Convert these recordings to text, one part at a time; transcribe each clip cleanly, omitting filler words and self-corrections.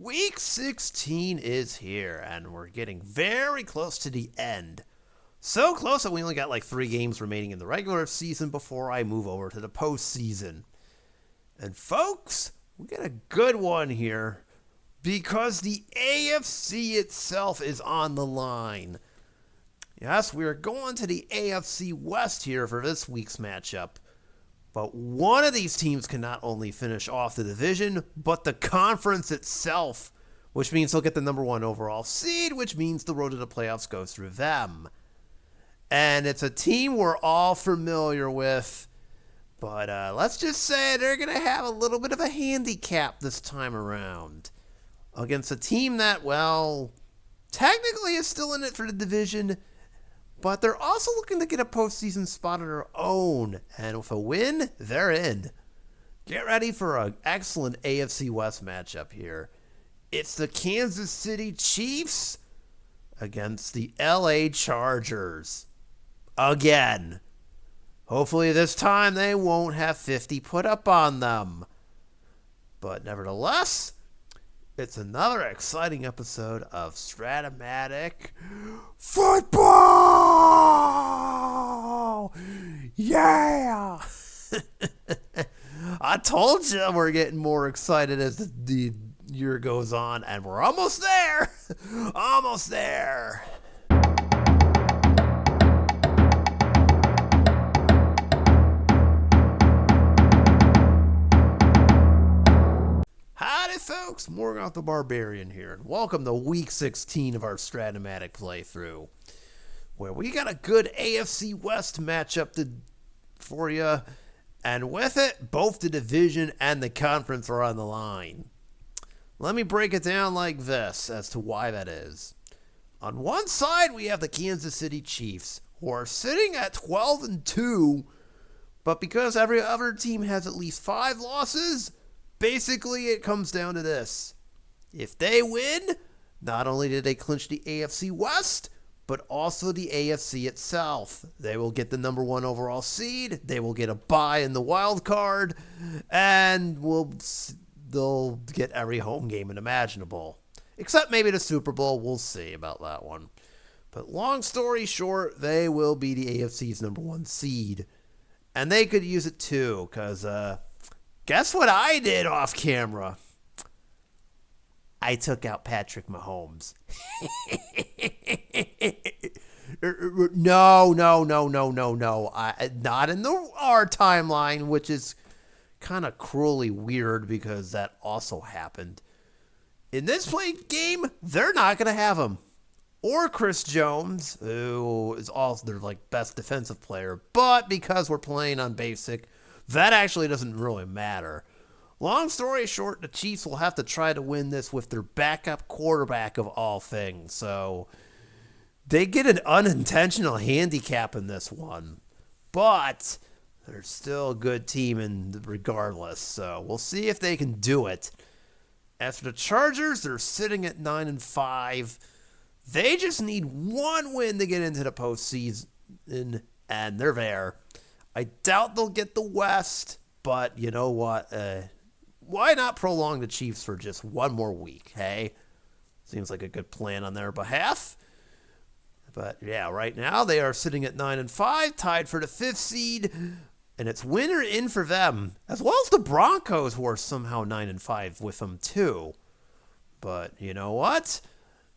Week 16 is here, and we're getting very close to the end. So close that we only got like 3 games remaining in the regular season before I move over to the postseason. And folks, we got a good one here because the AFC itself is on the line. Yes, we are going to the AFC West here for this week's matchup. But one of these teams can not only finish off the division, but the conference itself, which means they'll get the number 1 overall seed, which means the road to the playoffs goes through them. And it's a team we're all familiar with, but let's just say they're going to have a little bit of a handicap this time around against a team that, well, technically is still in it for the division, but they're also looking to get a postseason spot of their own. And with a win, they're in. Get ready for an excellent AFC West matchup here. It's the Kansas City Chiefs against the LA Chargers. Again. Hopefully this time they won't have 50 put up on them. But nevertheless, it's another exciting episode of Strat-O-Matic Football! Yeah! I told you we're getting more excited as the year goes on, and we're almost there! Almost there! Folks, Morgoth the Barbarian here, and welcome to Week 16 of our Strat-O-Matic playthrough, where we got a good AFC West matchup for you, and with it, both the division and the conference are on the line. Let me break it down like this as to why that is. On one side, we have the Kansas City Chiefs, who are sitting at 12-2, but because every other team has at least 5 losses, basically, it comes down to this. If they win, not only do they clinch the AFC West, but also the AFC itself. They will get the number 1 overall seed, they will get a bye in the wild card, and they'll get every home game imaginable. Except maybe the Super Bowl, we'll see about that one. But long story short, they will be the AFC's number 1 seed. And they could use it too, because, guess what I did off camera? I took out Patrick Mahomes. No. Not in our timeline, which is kind of cruelly weird because that also happened. In this game, they're not going to have him. Or Chris Jones, who is also their best defensive player. But because we're playing on basic, that actually doesn't really matter. Long story short, the Chiefs will have to try to win this with their backup quarterback of all things. So they get an unintentional handicap in this one. But they're still a good team regardless. So we'll see if they can do it. As for the Chargers, they're sitting at 9-5. They just need 1 win to get into the postseason, and they're there. I doubt they'll get the West, but you know what? Why not prolong the Chiefs for just 1 more week, hey? Seems like a good plan on their behalf. But yeah, right now they are sitting at 9-5, tied for the 5th seed, and it's win or in for them, as well as the Broncos, who are somehow 9-5 with them too. But you know what?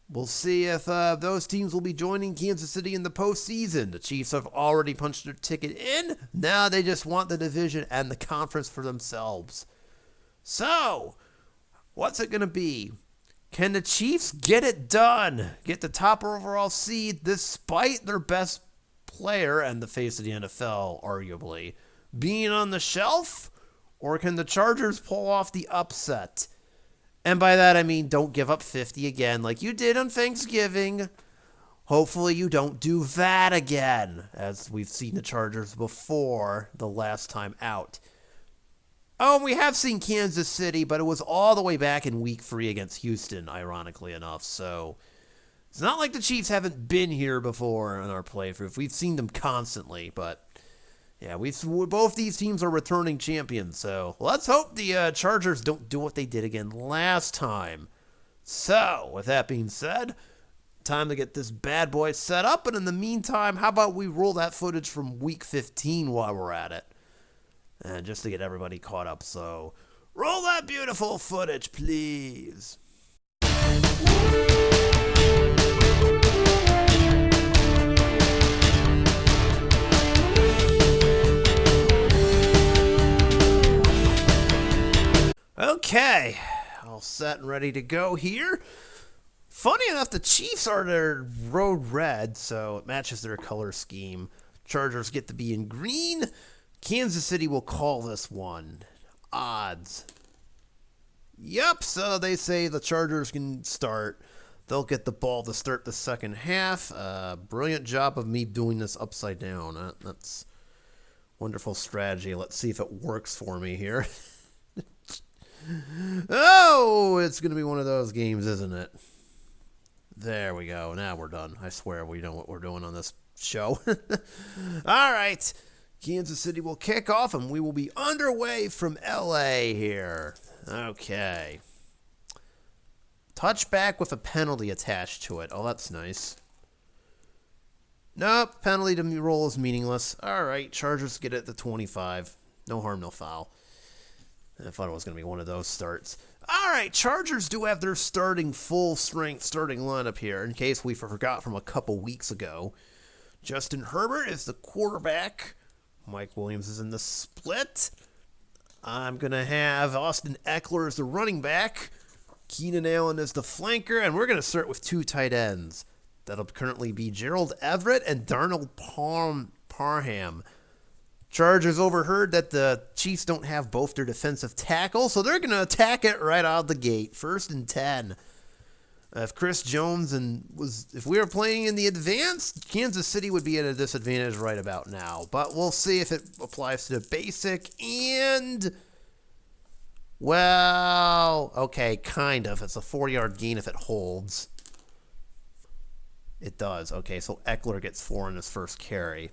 We'll see if those teams will be joining Kansas City in the postseason. The Chiefs have already punched their ticket in. Now they just want the division and the conference for themselves. So, what's it going to be? Can the Chiefs get it done? Get the top overall seed despite their best player and the face of the NFL, arguably, being on the shelf? Or can the Chargers pull off the upset? And by that, I mean don't give up 50 again like you did on Thanksgiving. Hopefully you don't do that again, as we've seen the Chargers before the last time out. Oh, and we have seen Kansas City, but it was all the way back in Week 3 against Houston, ironically enough. So it's not like the Chiefs haven't been here before in our playthrough. We've seen them constantly, but yeah, both these teams are returning champions, so let's hope the Chargers don't do what they did again last time. So, with that being said, time to get this bad boy set up. And in the meantime, how about we roll that footage from week 15 while we're at it? And just to get everybody caught up. So, roll that beautiful footage, please. Okay, all set and ready to go here. Funny enough, the Chiefs are their road red, so it matches their color scheme. Chargers get to be in green. Kansas City will call this one. Odds. Yep, so they say the Chargers can start. They'll get the ball to start the second half. Brilliant job of me doing this upside down. That's wonderful strategy. Let's see if it works for me here. Oh, it's going to be one of those games, isn't it? There we go. Now we're done. I swear we know what we're doing on this show. All right. Kansas City will kick off, and we will be underway from L.A. here. Okay. Touchback with a penalty attached to it. Oh, that's nice. Nope. Penalty to roll is meaningless. All right. Chargers get it at the 25. No harm, no foul. I thought it was going to be one of those starts. All right, Chargers do have their full-strength starting lineup here, in case we forgot from a couple weeks ago. Justin Herbert is the quarterback. Mike Williams is in the split. I'm going to have Austin Eckler as the running back. Keenan Allen as the flanker, and we're going to start with two tight ends. That'll currently be Gerald Everett and Darnell Parham. Chargers overheard that the Chiefs don't have both their defensive tackles, so they're going to attack it right out of the gate. 1st and 10. If Chris Jones if we were playing in the advanced, Kansas City would be at a disadvantage right about now. But we'll see if it applies to the basic. And, well, okay, kind of. It's a 4-yard gain if it holds. It does. Okay, so Eckler gets 4 in his first carry.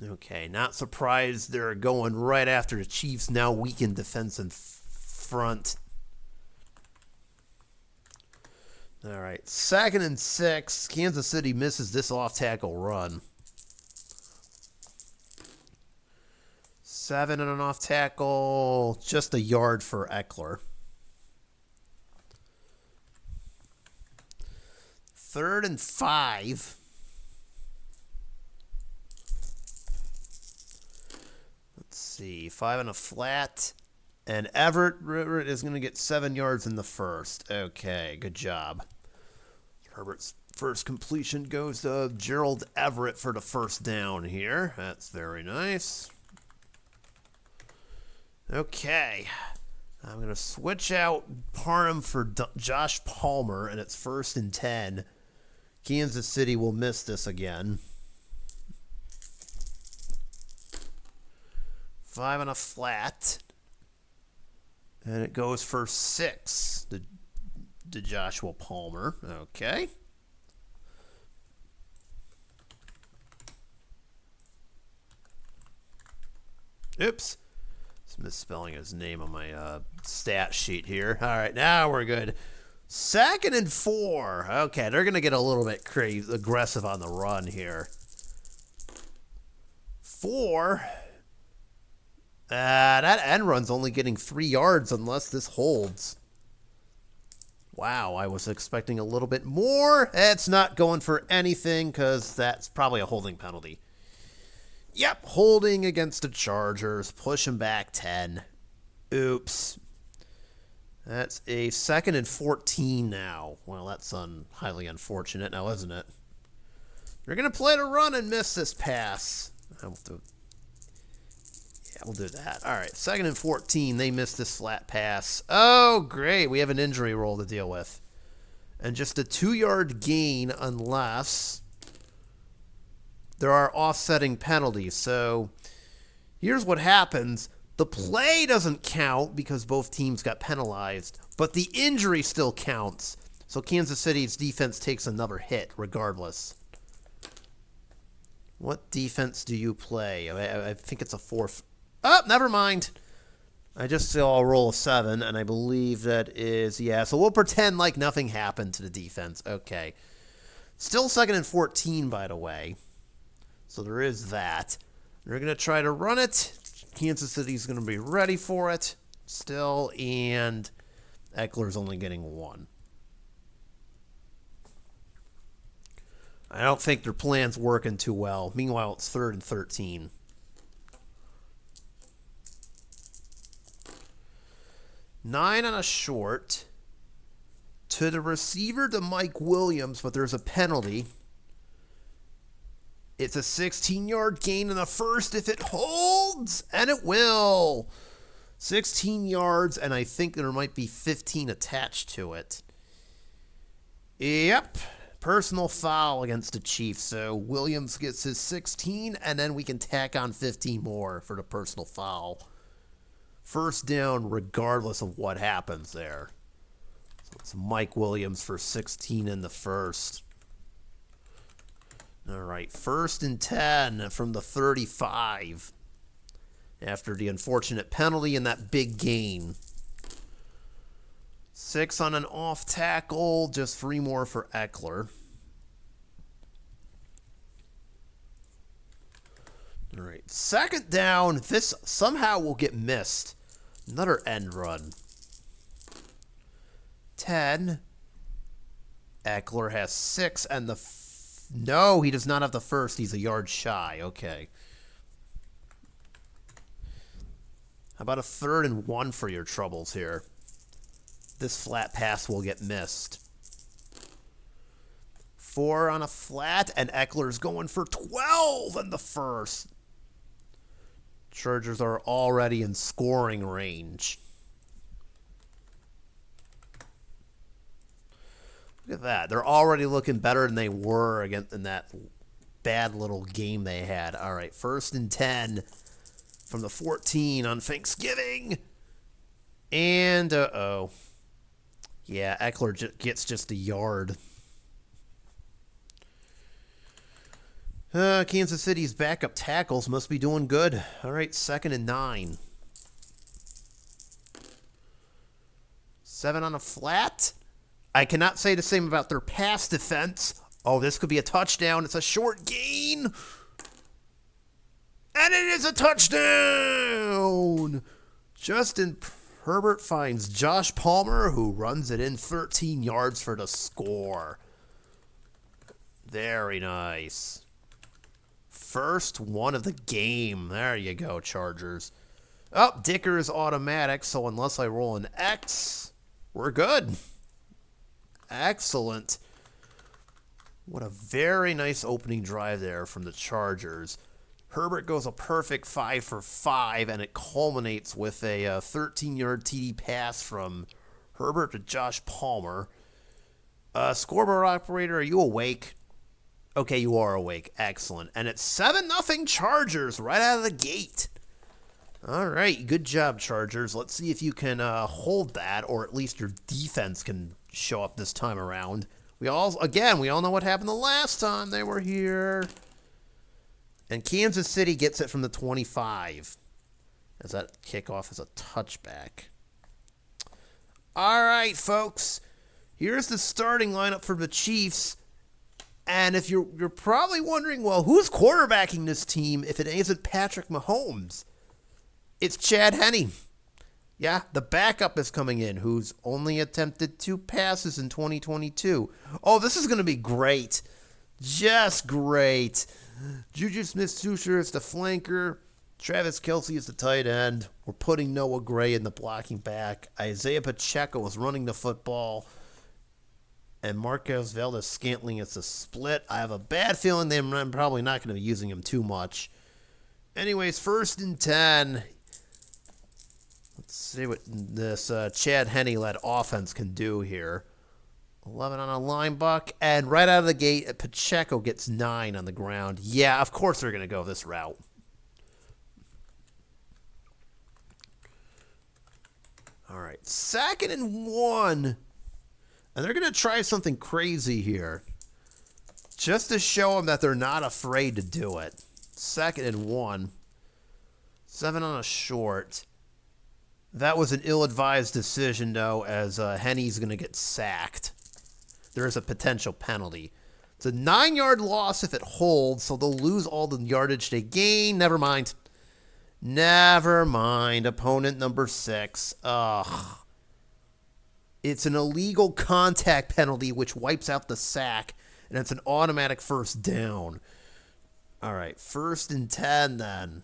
Okay, not surprised they're going right after the Chiefs' now weakened defense in front. All right, 2nd and 6. Kansas City misses this off-tackle run. 7 and an off-tackle, just a yard for Eckler. 3rd and 5. See, 5 and a flat, and Everett is going to get 7 yards in the first. Okay, good job. Herbert's first completion goes to Gerald Everett for the first down here. That's very nice. Okay, I'm going to switch out Parham for Josh Palmer, and it's 1st and 10. Kansas City will miss this again. 5 and a flat. And it goes for 6 to Joshua Palmer. Okay. Oops. It's misspelling his name on my stat sheet here. All right, now we're good. 2nd and 4. Okay, they're going to get a little bit aggressive on the run here. 4. That end run's only getting 3 yards unless this holds. Wow, I was expecting a little bit more. It's not going for anything because that's probably a holding penalty. Yep, holding against the Chargers. Push them back 10. Oops. That's a 2nd and 14 now. Well, that's highly unfortunate now, isn't it? They're going to play the run and miss this pass. We'll do that. All right, 2nd and 14. They missed this flat pass. Oh, great. We have an injury roll to deal with. And just a 2-yard gain unless there are offsetting penalties. So here's what happens. The play doesn't count because both teams got penalized, but the injury still counts. So Kansas City's defense takes another hit regardless. What defense do you play? I think it's a 4. Oh, never mind. I just saw a roll of 7, and I believe that is, yeah, so we'll pretend like nothing happened to the defense. Okay. Still 2nd and 14, by the way. So there is that. They're going to try to run it. Kansas City's going to be ready for it still, and Eckler's only getting 1. I don't think their plan's working too well. Meanwhile, it's 3rd and 13. Nine on a short. To the receiver, to Mike Williams, but there's a penalty. It's a 16-yard gain in the first if it holds, and it will. 16 yards, and I think there might be 15 attached to it. Yep. Personal foul against the Chiefs. So Williams gets his 16, and then we can tack on 15 more for the personal foul. First down, regardless of what happens there. So it's Mike Williams for 16 in the first. All right, 1st and 10 from the 35 after the unfortunate penalty and that big gain. 6 on an off tackle, just 3 more for Eckler. All right, 2nd down. This somehow will get missed. Another end run. 10. Eckler has 6 and the... No, he does not have the first. He's a yard shy. Okay. How about a 3rd and 1 for your troubles here? This flat pass will get missed. 4 on a flat, and Eckler's going for 12 in the first. Chargers are already in scoring range. Look at that. They're already looking better than they were against in that bad little game they had. All right, 1st and 10 from the 14 on Thanksgiving. And, uh-oh. Yeah, Eckler gets just a yard. Kansas City's backup tackles must be doing good. All right, 2nd and 9. 7 on a flat. I cannot say the same about their pass defense. Oh, this could be a touchdown. It's a short gain. And it is a touchdown. Justin Herbert finds Josh Palmer, who runs it in 13 yards for the score. Very nice. First one of the game. There you go, Chargers. Oh, Dicker is automatic, so unless I roll an X, we're good. Excellent. What a very nice opening drive there from the Chargers. Herbert goes a perfect 5 for 5, and it culminates with a 13-yard TD pass from Herbert to Josh Palmer. Scoreboard operator, are you awake? Okay, you are awake. Excellent. And it's 7-0 Chargers right out of the gate. All right, good job, Chargers. Let's see if you can hold that, or at least your defense can show up this time around. We all know what happened the last time they were here. And Kansas City gets it from the 25, as that kickoff is a touchback. All right, folks. Here's the starting lineup for the Chiefs. And if you're probably wondering, well, who's quarterbacking this team if it isn't Patrick Mahomes? It's Chad Henne. Yeah, the backup is coming in, who's only attempted 2 passes in 2022. Oh, this is going to be great. Just great. Juju Smith-Schuster is the flanker. Travis Kelce is the tight end. We're putting Noah Gray in the blocking back. Isaiah Pacheco is running the football. And Marquez Valdes-Scantling is a split. I have a bad feeling I'm probably not going to be using him too much. Anyways, 1st and 10. Let's see what this Chad Henne-led offense can do here. 11 on a line buck. And right out of the gate, Pacheco gets 9 on the ground. Yeah, of course they're going to go this route. All right, 2nd and 1. And they're going to try something crazy here, just to show them that they're not afraid to do it. 2nd and 1. 7 on a short. That was an ill-advised decision, though, as Henny's going to get sacked. There is a potential penalty. It's a 9-yard loss if it holds, so they'll lose all the yardage they gain. Never mind. Never mind. Opponent number 6. Ugh. It's an illegal contact penalty, which wipes out the sack, and it's an automatic first down. All right, 1st and 10 then.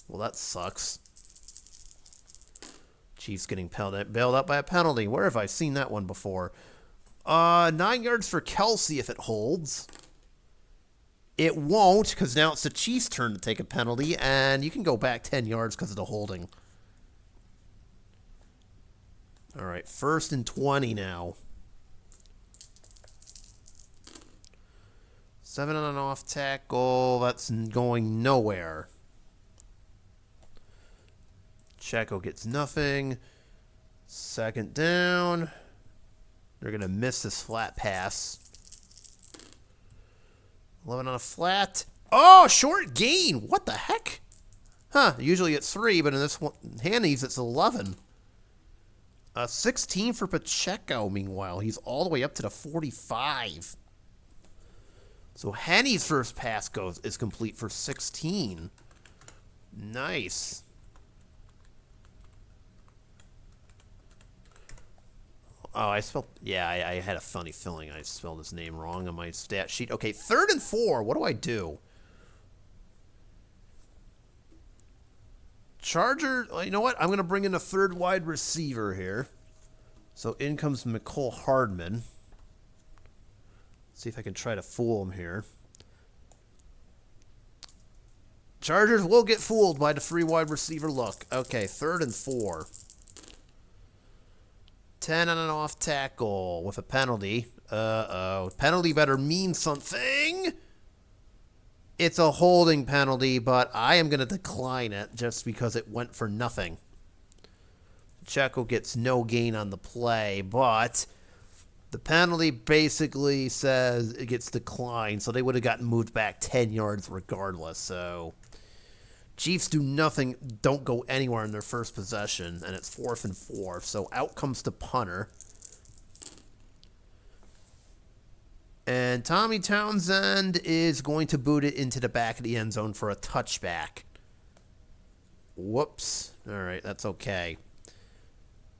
Well, that sucks. Chiefs getting bailed out by a penalty. Where have I seen that one before? 9 yards for Kelsey if it holds. It won't, because now it's the Chiefs' turn to take a penalty, and you can go back 10 yards because of the holding. All right, 1st and 20 now. 7 on an off tackle. That's going nowhere. Checo gets nothing. 2nd down. They're going to miss this flat pass. 11 on a flat. Oh, short gain. What the heck? Huh, usually it's 3, but in this one, Hanny's, it's 11. 16 for Pacheco, meanwhile. He's all the way up to the 45. So Henny's first pass is complete for 16. Nice. Oh, I had a funny feeling I spelled his name wrong on my stat sheet. Okay, 3rd and 4. What do I do? Charger, you know what? I'm going to bring in a 3rd wide receiver here. So in comes McCole Hardman. See if I can try to fool him here. Chargers will get fooled by the 3 wide receiver look. Okay, 3rd and 4. 10 on an off tackle with a penalty. Uh-oh. Penalty better mean something. It's a holding penalty, but I am going to decline it just because it went for nothing. Checo gets no gain on the play, but the penalty basically says it gets declined, so they would have gotten moved back 10 yards regardless. So Chiefs do nothing, don't go anywhere in their first possession, and it's 4th and 4. So out comes the punter. And Tommy Townsend is going to boot it into the back of the end zone for a touchback. Whoops. All right, that's okay.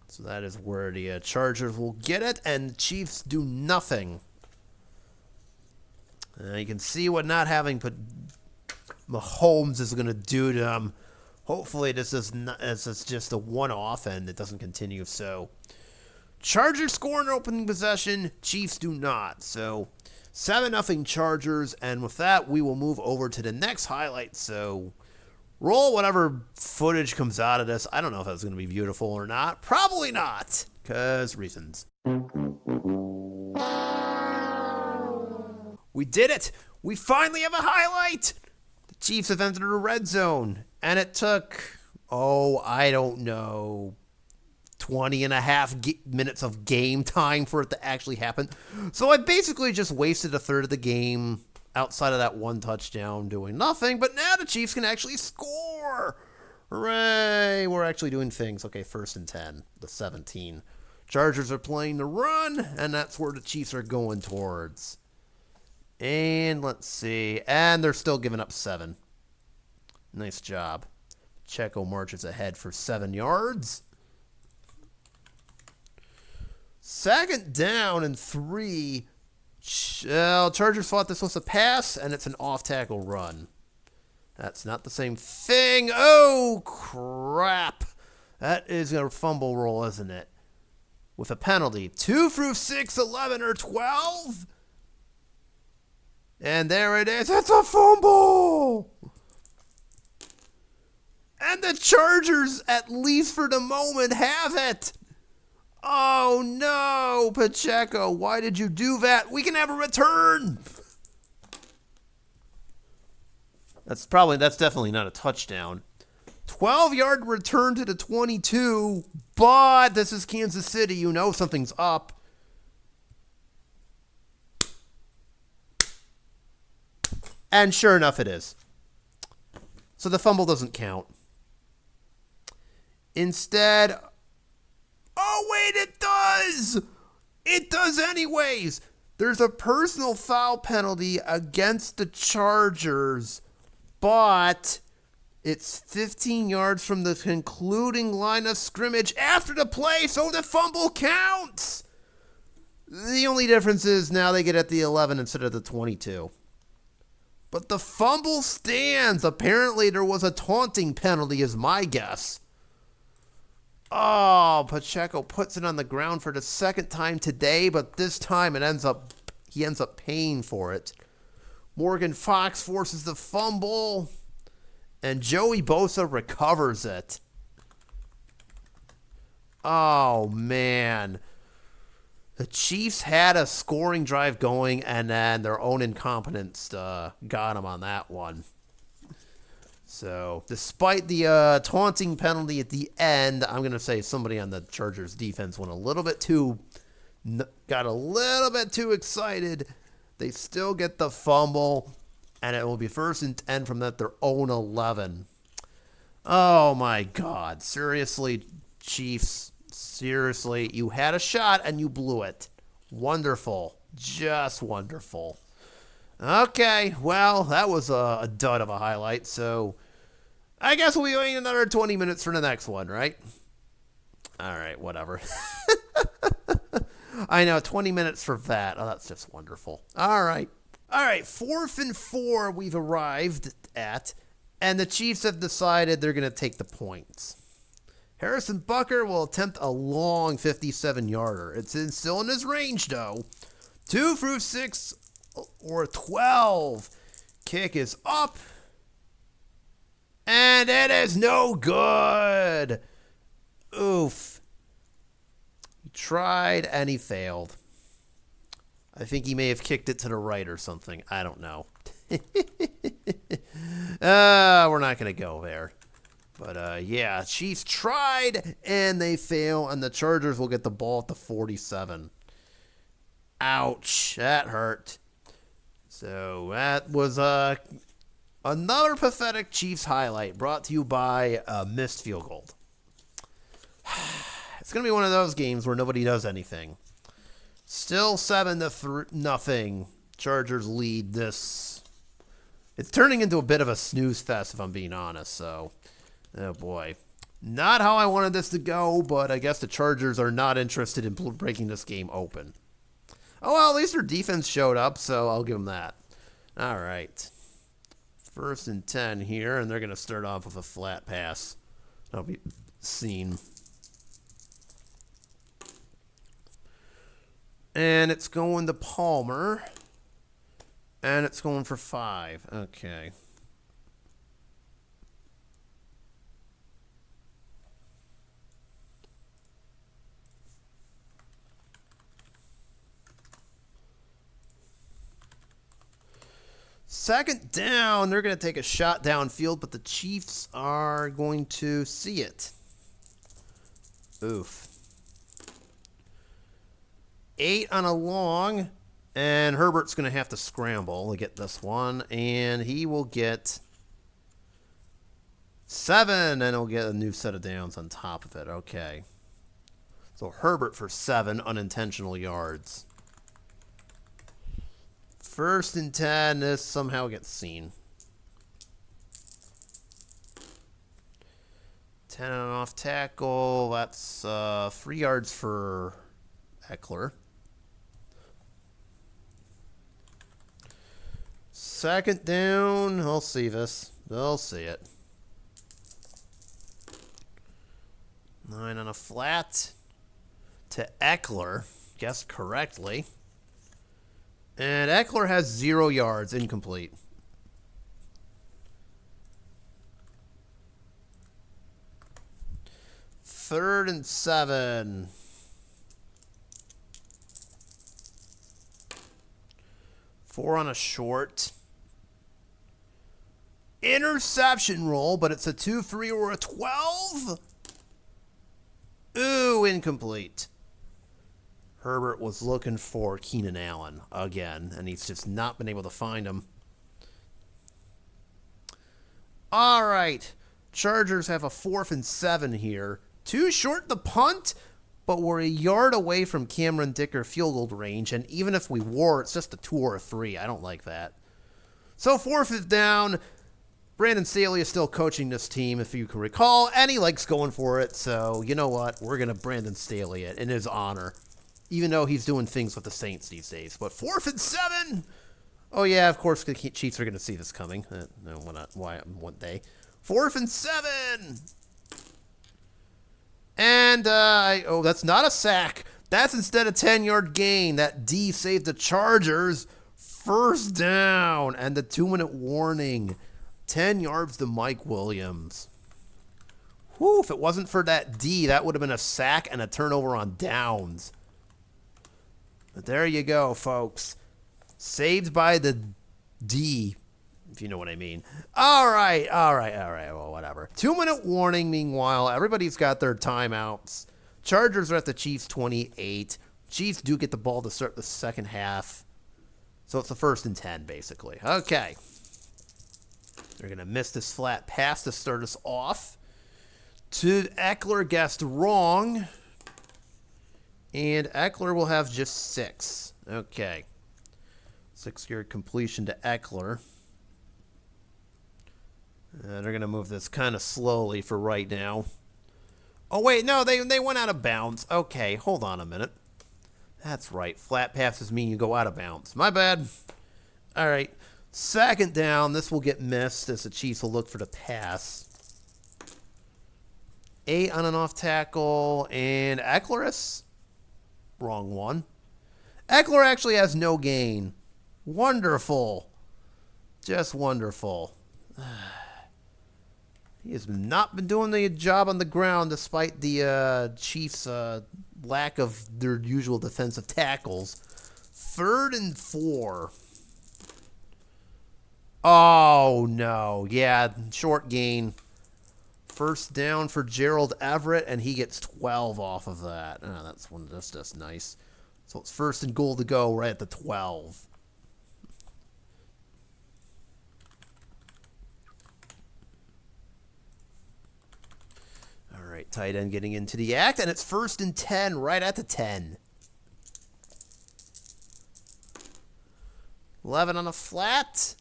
So that is where the Chargers will get it, and the Chiefs do nothing. You can see what not having Mahomes is going to do to them. Hopefully this is just a one-off and it doesn't continue. So Chargers score an opening possession. Chiefs do not. So 7-0 Chargers. And with that, we will move over to the next highlight. So roll whatever footage comes out of this. I don't know if that's going to be beautiful or not. Probably not, because reasons. We did it. We finally have a highlight. The Chiefs have entered the red zone. And it took, I don't know, 20 and a half minutes of game time for it to actually happen. So I basically just wasted a third of the game outside of that one touchdown doing nothing. But now the Chiefs can actually score. Hooray. We're actually doing things. Okay, 1st and 10, the 17. Chargers are playing the run, and that's where the Chiefs are going towards. And let's see. And they're still giving up 7. Nice job. Checo marches ahead for 7 yards. 2nd down and 3. Chargers thought this was a pass, and it's an off-tackle run. That's not the same thing. Oh, crap. That is a fumble roll, isn't it? With a penalty. 2 through 6, 11, or 12. And there it is. It's a fumble. And the Chargers, at least for the moment, have it. Oh, no, Pacheco. Why did you do that? We can have a return. That's definitely not a touchdown. 12-yard return to the 22, but this is Kansas City. You know something's up. And sure enough, it is. So the fumble doesn't count. Instead, oh wait, it does! It does anyways! There's a personal foul penalty against the Chargers, but it's 15 yards from the concluding line of scrimmage after the play, so the fumble counts! The only difference is now they get at the 11 instead of the 22. But the fumble stands. Apparently there was a taunting penalty is my guess. Oh, Pacheco puts it on the ground for the second time today, but this time he ends up paying for it. Morgan Fox forces the fumble, and Joey Bosa recovers it. Oh, man. The Chiefs had a scoring drive going, and then their own incompetence got them on that one. So, despite the taunting penalty at the end, I'm going to say somebody on the Chargers defense got a little bit too excited. They still get the fumble, and it will be 1st and 10 from their own 11. Oh, my God. Seriously, Chiefs. Seriously, you had a shot and you blew it. Wonderful. Just wonderful. Okay, well, that was a dud of a highlight, so I guess we'll be waiting another 20 minutes for the next one, right? All right, whatever. I know, 20 minutes for that. Oh, that's just wonderful. All right, 4th and 4 we've arrived at, and the Chiefs have decided they're going to take the points. Harrison Butker will attempt a long 57-yarder. It's still in his range, though. 2 through 6 or 12. Kick is up. And it is no good. Oof. He tried and he failed. I think he may have kicked it to the right or something. I don't know. We're not going to go there. But, yeah, Chiefs tried, and they fail, and the Chargers will get the ball at the 47. Ouch, that hurt. So that was another pathetic Chiefs highlight brought to you by a missed field goal. It's going to be one of those games where nobody does anything. Still 7-0. Chargers lead this. It's turning into a bit of a snooze fest, if I'm being honest, so... Oh, boy. Not how I wanted this to go, but I guess the Chargers are not interested in breaking this game open. Oh, well, at least their defense showed up, so I'll give them that. All right. 1st and 10 here, and they're going to start off with a flat pass. That'll be seen. And it's going to Palmer. And it's going for 5. Okay. Second down, they're going to take a shot downfield, but the Chiefs are going to see it. Oof. 8 on a long, and Herbert's going to have to scramble to get this one, and he will get 7, and he'll get a new set of downs on top of it. Okay. So Herbert for 7 unintentional yards. 1st and 10, this somehow gets seen. 10 on an off tackle. That's 3 yards for Eckler. 2nd down. They'll see this. They'll see it. 9 on a flat to Eckler. Guessed correctly. And Eckler has 0 yards, incomplete. Third and 7. Four on a short. Interception roll, but it's a 2-3 or a 12. Ooh, incomplete. Herbert was looking for Keenan Allen again, and he's just not been able to find him. All right. Chargers have a 4th and 7 here. Too short the punt, but we're a yard away from Cameron Dicker field goal range, and even if we were, it's just a 2 or a 3. I don't like that. So 4th down. Brandon Staley is still coaching this team, if you can recall, and he likes going for it, so you know what? We're going to Brandon Staley it in his honor, even though he's doing things with the Saints these days. But 4th 7. Oh, yeah, of course the Chiefs are going to see this coming. One day. 4th 7. And, that's not a sack. That's instead a 10-yard gain. That D saved the Chargers. 1st down. And the 2-minute warning. 10 yards to Mike Williams. Whew, if it wasn't for that D, that would have been a sack and a turnover on downs. But there you go, folks. Saved by the D, if you know what I mean. All right. Well, whatever. 2-minute warning, meanwhile. Everybody's got their timeouts. Chargers are at the Chiefs 28. Chiefs do get the ball to start the second half. So it's the 1st 10, basically. Okay. They're going to miss this flat pass to start us off. To Eckler, guessed wrong. And Eckler will have just 6. Okay. 6-yard completion to Eckler. And they're going to move this kind of slowly for right now. Oh, wait, no, they went out of bounds. Okay, hold on a minute. That's right. Flat passes mean you go out of bounds. My bad. All right. 2nd down. This will get missed as the Chiefs will look for the pass. 8 on an off tackle. And Eckler, wrong one. Eckler actually has no gain. Wonderful. Just wonderful. He has not been doing the job on the ground despite the Chiefs' lack of their usual defensive tackles. 3rd 4. Oh, no. Yeah, short gain. 1st down for Gerald Everett, and he gets 12 off of that. Oh, that's just nice. So it's 1st and goal to go right at the 12. All right, tight end getting into the act, and it's 1st 10 right at the 10. 11 on a flat.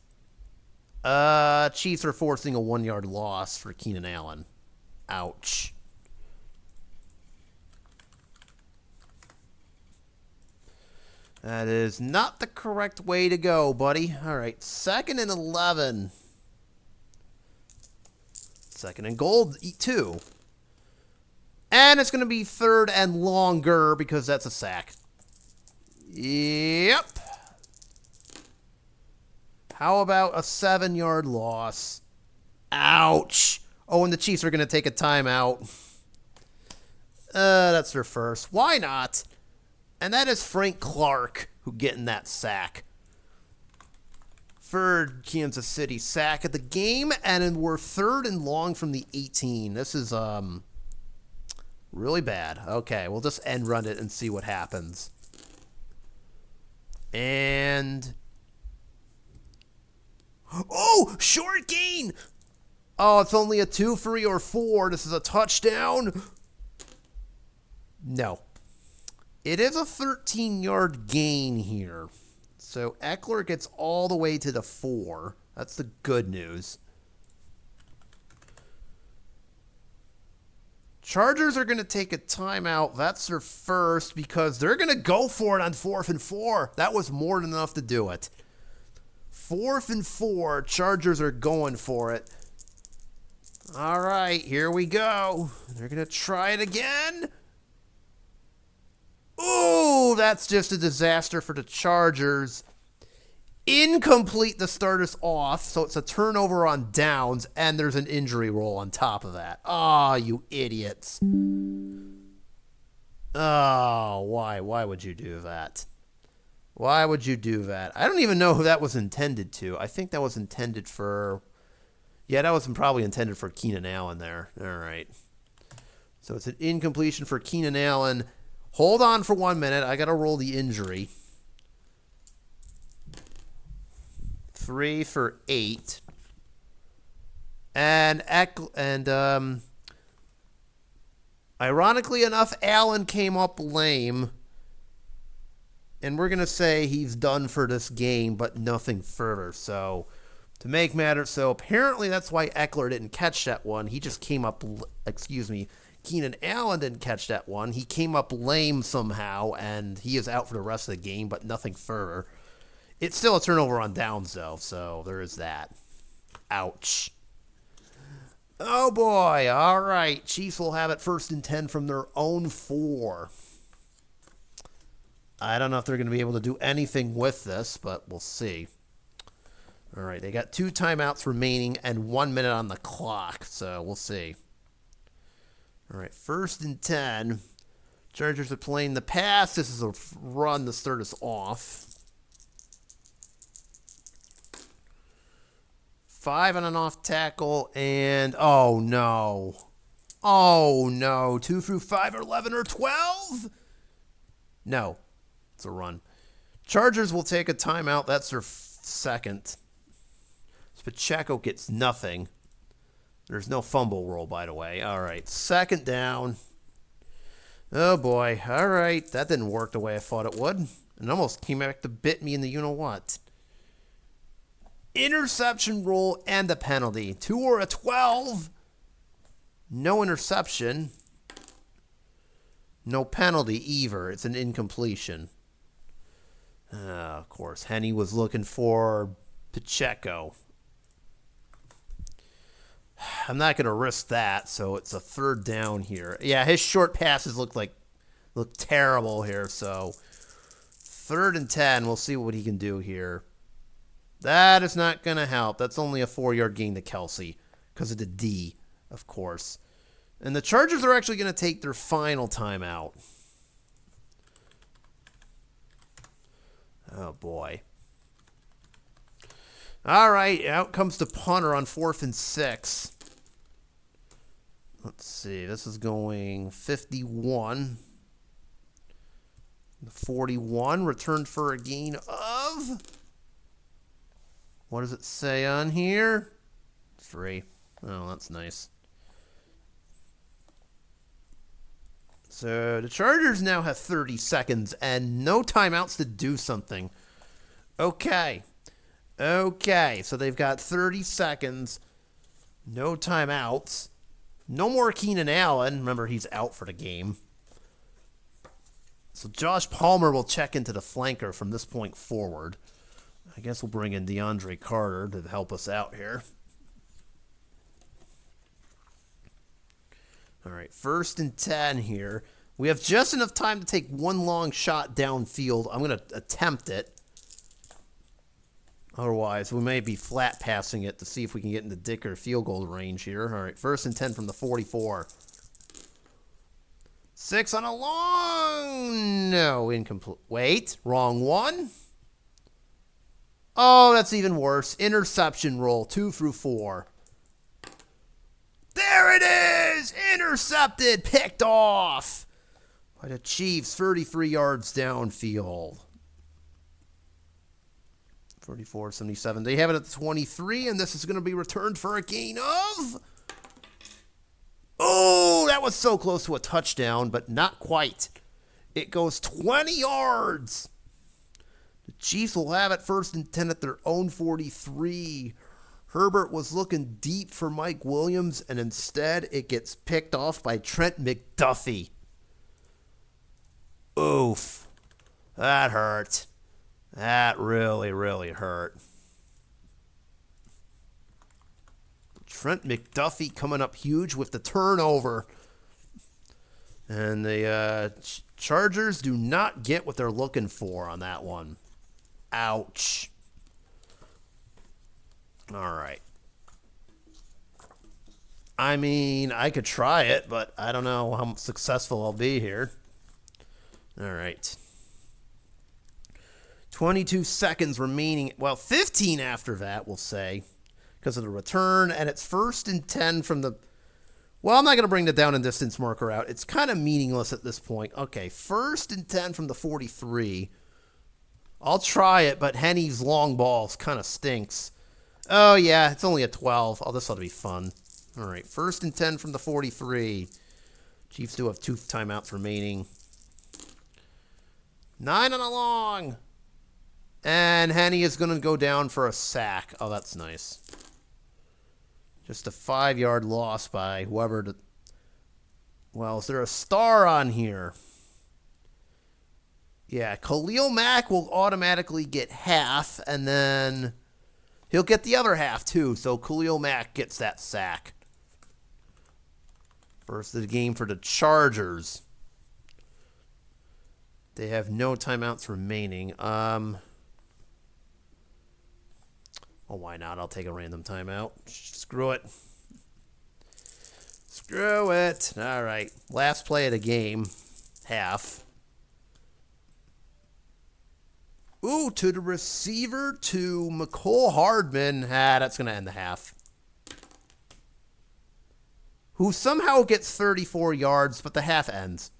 Chiefs are forcing a 1-yard loss for Keenan Allen. Ouch. That is not the correct way to go, buddy. All right, 2nd 11. 2nd and goal, 2. And it's going to be 3rd and longer because that's a sack. Yep. How about a 7-yard loss? Ouch. Oh, and the Chiefs are going to take a timeout. That's their first. Why not? And that is Frank Clark who getting that sack. 3rd Kansas City sack of the game, and then we're 3rd and long from the 18. This is really bad. Okay, we'll just end run it and see what happens. And oh, short gain. Oh, it's only a 2, 3, or 4. This is a touchdown. No. It is a 13-yard gain here. So Eckler gets all the way to the 4. That's the good news. Chargers are going to take a timeout. That's their first because they're going to go for it on 4th and 4. That was more than enough to do it. 4th and 4. Chargers are going for it. All right, here we go. They're going to try it again. Ooh, that's just a disaster for the Chargers. Incomplete to start us off, so it's a turnover on downs, and there's an injury roll on top of that. Oh, you idiots. Oh, why? Why would you do that? Why would you do that? I don't even know who that was intended to. I think that was intended for... Yeah, that was probably intended for Keenan Allen there. All right. So it's an incompletion for Keenan Allen. Hold on for 1 minute. I got to roll the injury. 3 for 8. And Ironically enough, Allen came up lame. And we're going to say he's done for this game, but nothing further. So, to make matters, so apparently that's why Eckler didn't catch that one. He just came up, Keenan Allen didn't catch that one. He came up lame somehow, and he is out for the rest of the game, but nothing further. It's still a turnover on downs, though, so there is that. Ouch. Oh, boy. All right. Chiefs will have it 1st and 10 from their own 4. I don't know if they're going to be able to do anything with this, but we'll see. All right, they got 2 timeouts remaining and 1 minute on the clock, so we'll see. All right, 1st and 10. Chargers are playing the pass. This is a run to start us off. 5 on an off tackle, and oh no. Oh no. 2 through 5 or 11 or 12? No. It's a run. Chargers will take a timeout. That's their second. Pacheco gets nothing. There's no fumble roll, by the way. All right, 2nd down. Oh, boy. All right, that didn't work the way I thought it would. It almost came back to bit me in the you-know-what. Interception roll and a penalty. 2 or a 12. No interception. No penalty either. It's an incompletion. Of course, Henny was looking for Pacheco. I'm not going to risk that, so it's a 3rd down here. Yeah, his short passes look terrible here, so 3rd and 10. We'll see what he can do here. That is not going to help. That's only a 4-yard gain to Kelsey because of the D, of course. And the Chargers are actually going to take their final timeout. Oh, boy. All right, out comes the punter on 4th and 6. Let's see, this is going 51. 41, returned for a gain of... What does it say on here? 3. Oh, that's nice. So the Chargers now have 30 seconds and no timeouts to do something. Okay, so they've got 30 seconds, no timeouts, no more Keenan Allen. Remember, he's out for the game. So Josh Palmer will check into the flanker from this point forward. I guess we'll bring in DeAndre Carter to help us out here. All right, 1st and 10 here. We have just enough time to take one long shot downfield. I'm going to attempt it. Otherwise, we may be flat passing it to see if we can get into Dicker field goal range here. All right, 1st and 10 from the 44. 6 on a long... No, incomplete. Wait, wrong one. Oh, that's even worse. Interception roll, 2 through 4. There it is! Intercepted, picked off by the Chiefs, 33 yards downfield. 44-77. They have it at the 23, and this is going to be returned for a gain of... Oh, that was so close to a touchdown, but not quite. It goes 20 yards. The Chiefs will have it 1st and 10 at their own 43. Herbert was looking deep for Mike Williams, and instead it gets picked off by Trent McDuffie. Oof. That hurt. That really, really hurt. Trent McDuffie coming up huge with the turnover. And the Chargers do not get what they're looking for on that one. Ouch. All right. I mean, I could try it, but I don't know how successful I'll be here. All right. 22 seconds remaining. Well, 15 after that, we'll say, because of the return. And it's 1st and 10 from the... Well, I'm not going to bring the down and distance marker out. It's kind of meaningless at this point. Okay, 1st and 10 from the 43. I'll try it, but Henny's long balls kind of stinks. Oh, yeah, it's only a 12. Oh, this ought to be fun. All right, 1st and 10 from the 43. Chiefs do have 2 timeouts remaining. 9 on a long. And Henny is going to go down for a sack. Oh, that's nice. Just a 5-yard loss by whoever. Well, is there a star on here? Yeah, Khalil Mack will automatically get half, and then he'll get the other half, too. So Khalil Mack gets that sack. First of the game for the Chargers. They have no timeouts remaining. Well, why not? I'll take a random timeout. Screw it. Screw it. All right. Last play of the game. Half. Ooh, to the receiver, to McCole Hardman. That's going to end the half. Who somehow gets 34 yards, but the half ends.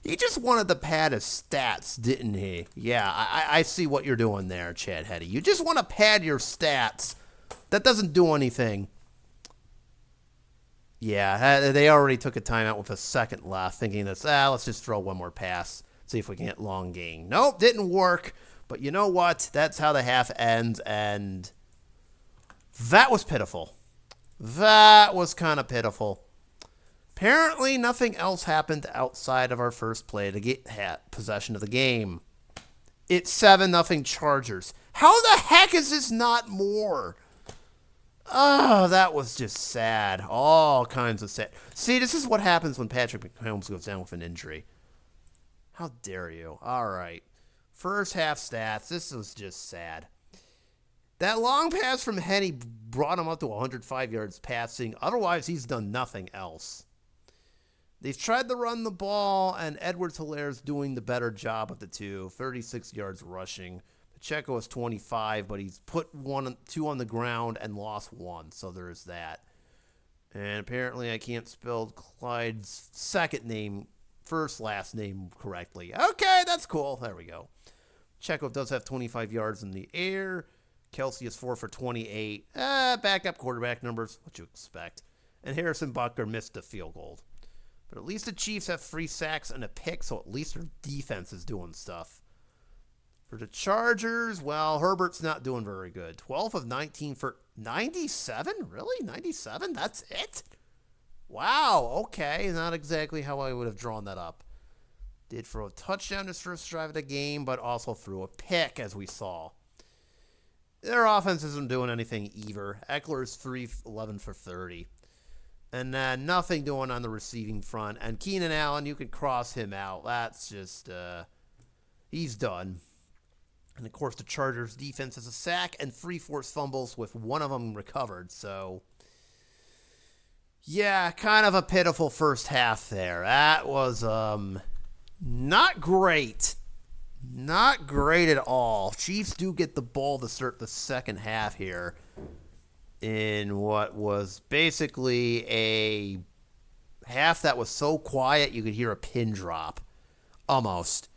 He just wanted to pad his stats, didn't he? Yeah, I see what you're doing there, Chad Hetty. You just want to pad your stats. That doesn't do anything. Yeah, they already took a timeout with a second left, thinking this, let's just throw one more pass, see if we can get long gain. Nope, didn't work. But you know what? That's how the half ends, and that was pitiful. That was kind of pitiful. Apparently, nothing else happened outside of our first play to get possession of the game. It's 7-0 Chargers. How the heck is this not more? Oh, that was just sad. All kinds of sad. See, this is what happens when Patrick Mahomes goes down with an injury. How dare you? All right. First half stats. This was just sad. That long pass from Henny brought him up to 105 yards passing. Otherwise, he's done nothing else. They've tried to run the ball, and Edwards-Hilaire's doing the better job of the two. 36 yards rushing. Pacheco is 25, but he's put 2 on the ground and lost 1, so there's that. And apparently I can't spell Clyde's last name correctly. Okay, that's cool. There we go. Pacheco does have 25 yards in the air. Kelsey is 4 for 28. Backup quarterback numbers, what you expect. And Harrison Butker missed a field goal. But at least the Chiefs have 3 sacks and a pick, so at least their defense is doing stuff. For the Chargers, well, Herbert's not doing very good. 12 of 19 for 97? Really? 97? That's it? Wow, okay. Not exactly how I would have drawn that up. Did throw a touchdown his first drive of the game, but also threw a pick, as we saw. Their offense isn't doing anything either. Eckler's 11 for 30. And nothing doing on the receiving front. And Keenan Allen, you can cross him out. That's just, he's done. And, of course, the Chargers' defense has a sack and 3 forced fumbles with one of them recovered. So, yeah, kind of a pitiful first half there. That was not great. Not great at all. Chiefs do get the ball to start the second half here in what was basically a half that was so quiet you could hear a pin drop. Almost.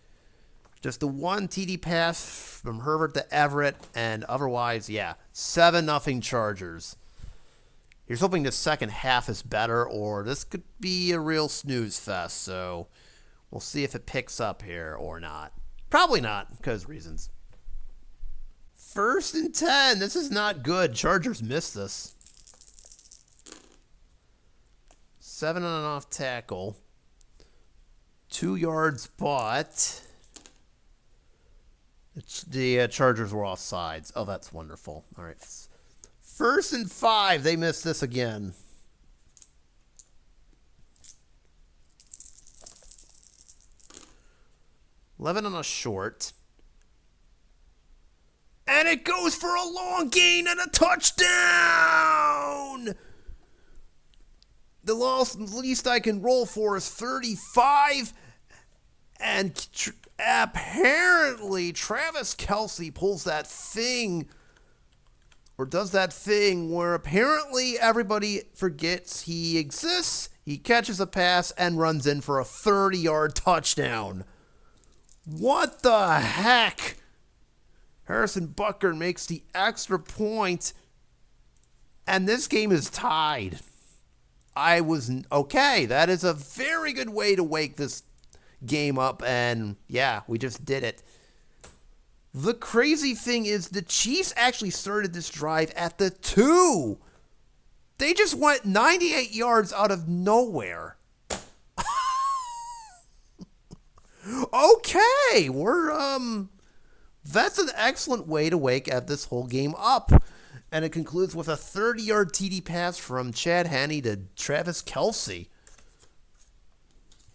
Just the one TD pass from Herbert to Everett, and otherwise, 7-0 Chargers. Here's hoping the second half is better, or this could be a real snooze fest, so we'll see if it picks up here or not. Probably not, because reasons. 1st and 10. This is not good. Chargers missed this. 7 on an off tackle. 2 yards, but the Chargers were off sides. Oh, that's wonderful. All right. 1st and 5. They missed this again. $11 on a short. And it goes for a long gain and a touchdown! The least I can roll for is 35. And apparently Travis Kelce pulls that thing, or does that thing where apparently everybody forgets he exists. He catches a pass and runs in for a 30-yard touchdown. What the heck? Harrison Butker makes the extra point. And this game is tied. Okay, that is a very good way to wake this game up, and yeah, we just did it. The crazy thing is the Chiefs actually started this drive at the 2. They just went 98 yards out of nowhere. Okay, that's an excellent way to wake this whole game up. And it concludes with a 30-yard TD pass from Chad Henne to Travis Kelce.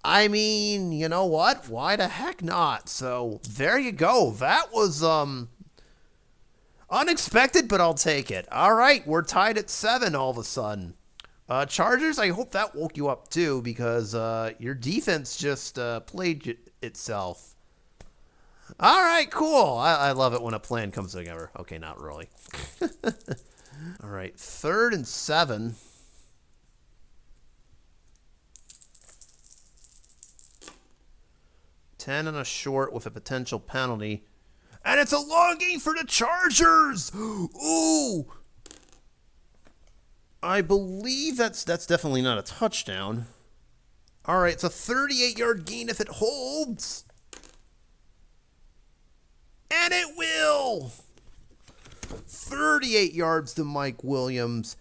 I mean, you know what? Why the heck not? So, there you go. That was, unexpected, but I'll take it. All right, we're tied at 7 all of a sudden. Chargers, I hope that woke you up too, because your defense just played itself. All right, cool. I love it when a plan comes together. Okay, not really. All right, 3rd and 7. Ten and a short with a potential penalty. And it's a long game for the Chargers. Ooh. I believe that's definitely not a touchdown. All right, it's a 38-yard gain if it holds. And it will. 38 yards to Mike Williams.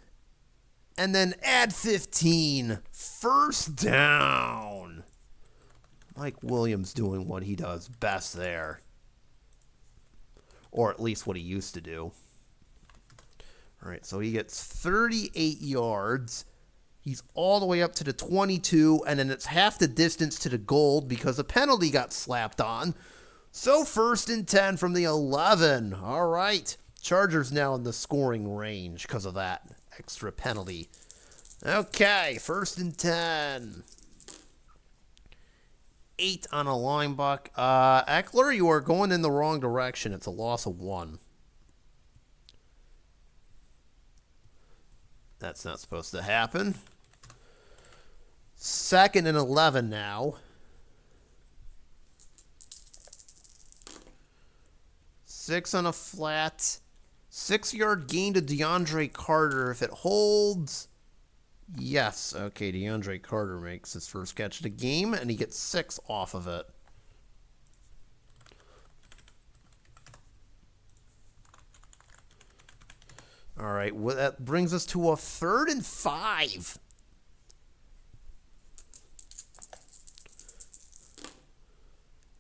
And then add 15. First down. Mike Williams doing what he does best there. Or at least what he used to do. All right, so he gets 38 yards. He's all the way up to the 22, and then it's half the distance to the goal because a penalty got slapped on. So 1st and 10 from the 11. All right. Chargers now in the scoring range because of that extra penalty. Okay, 1st and 10. 8 on a linebacker. Eckler, you are going in the wrong direction. It's a loss of 1. That's not supposed to happen. 2nd and 11 now. 6 on a flat. 6-yard gain to DeAndre Carter. If it holds, yes. Okay, DeAndre Carter makes his first catch of the game, and he gets 6 off of it. All right, well, that brings us to a 3rd and 5.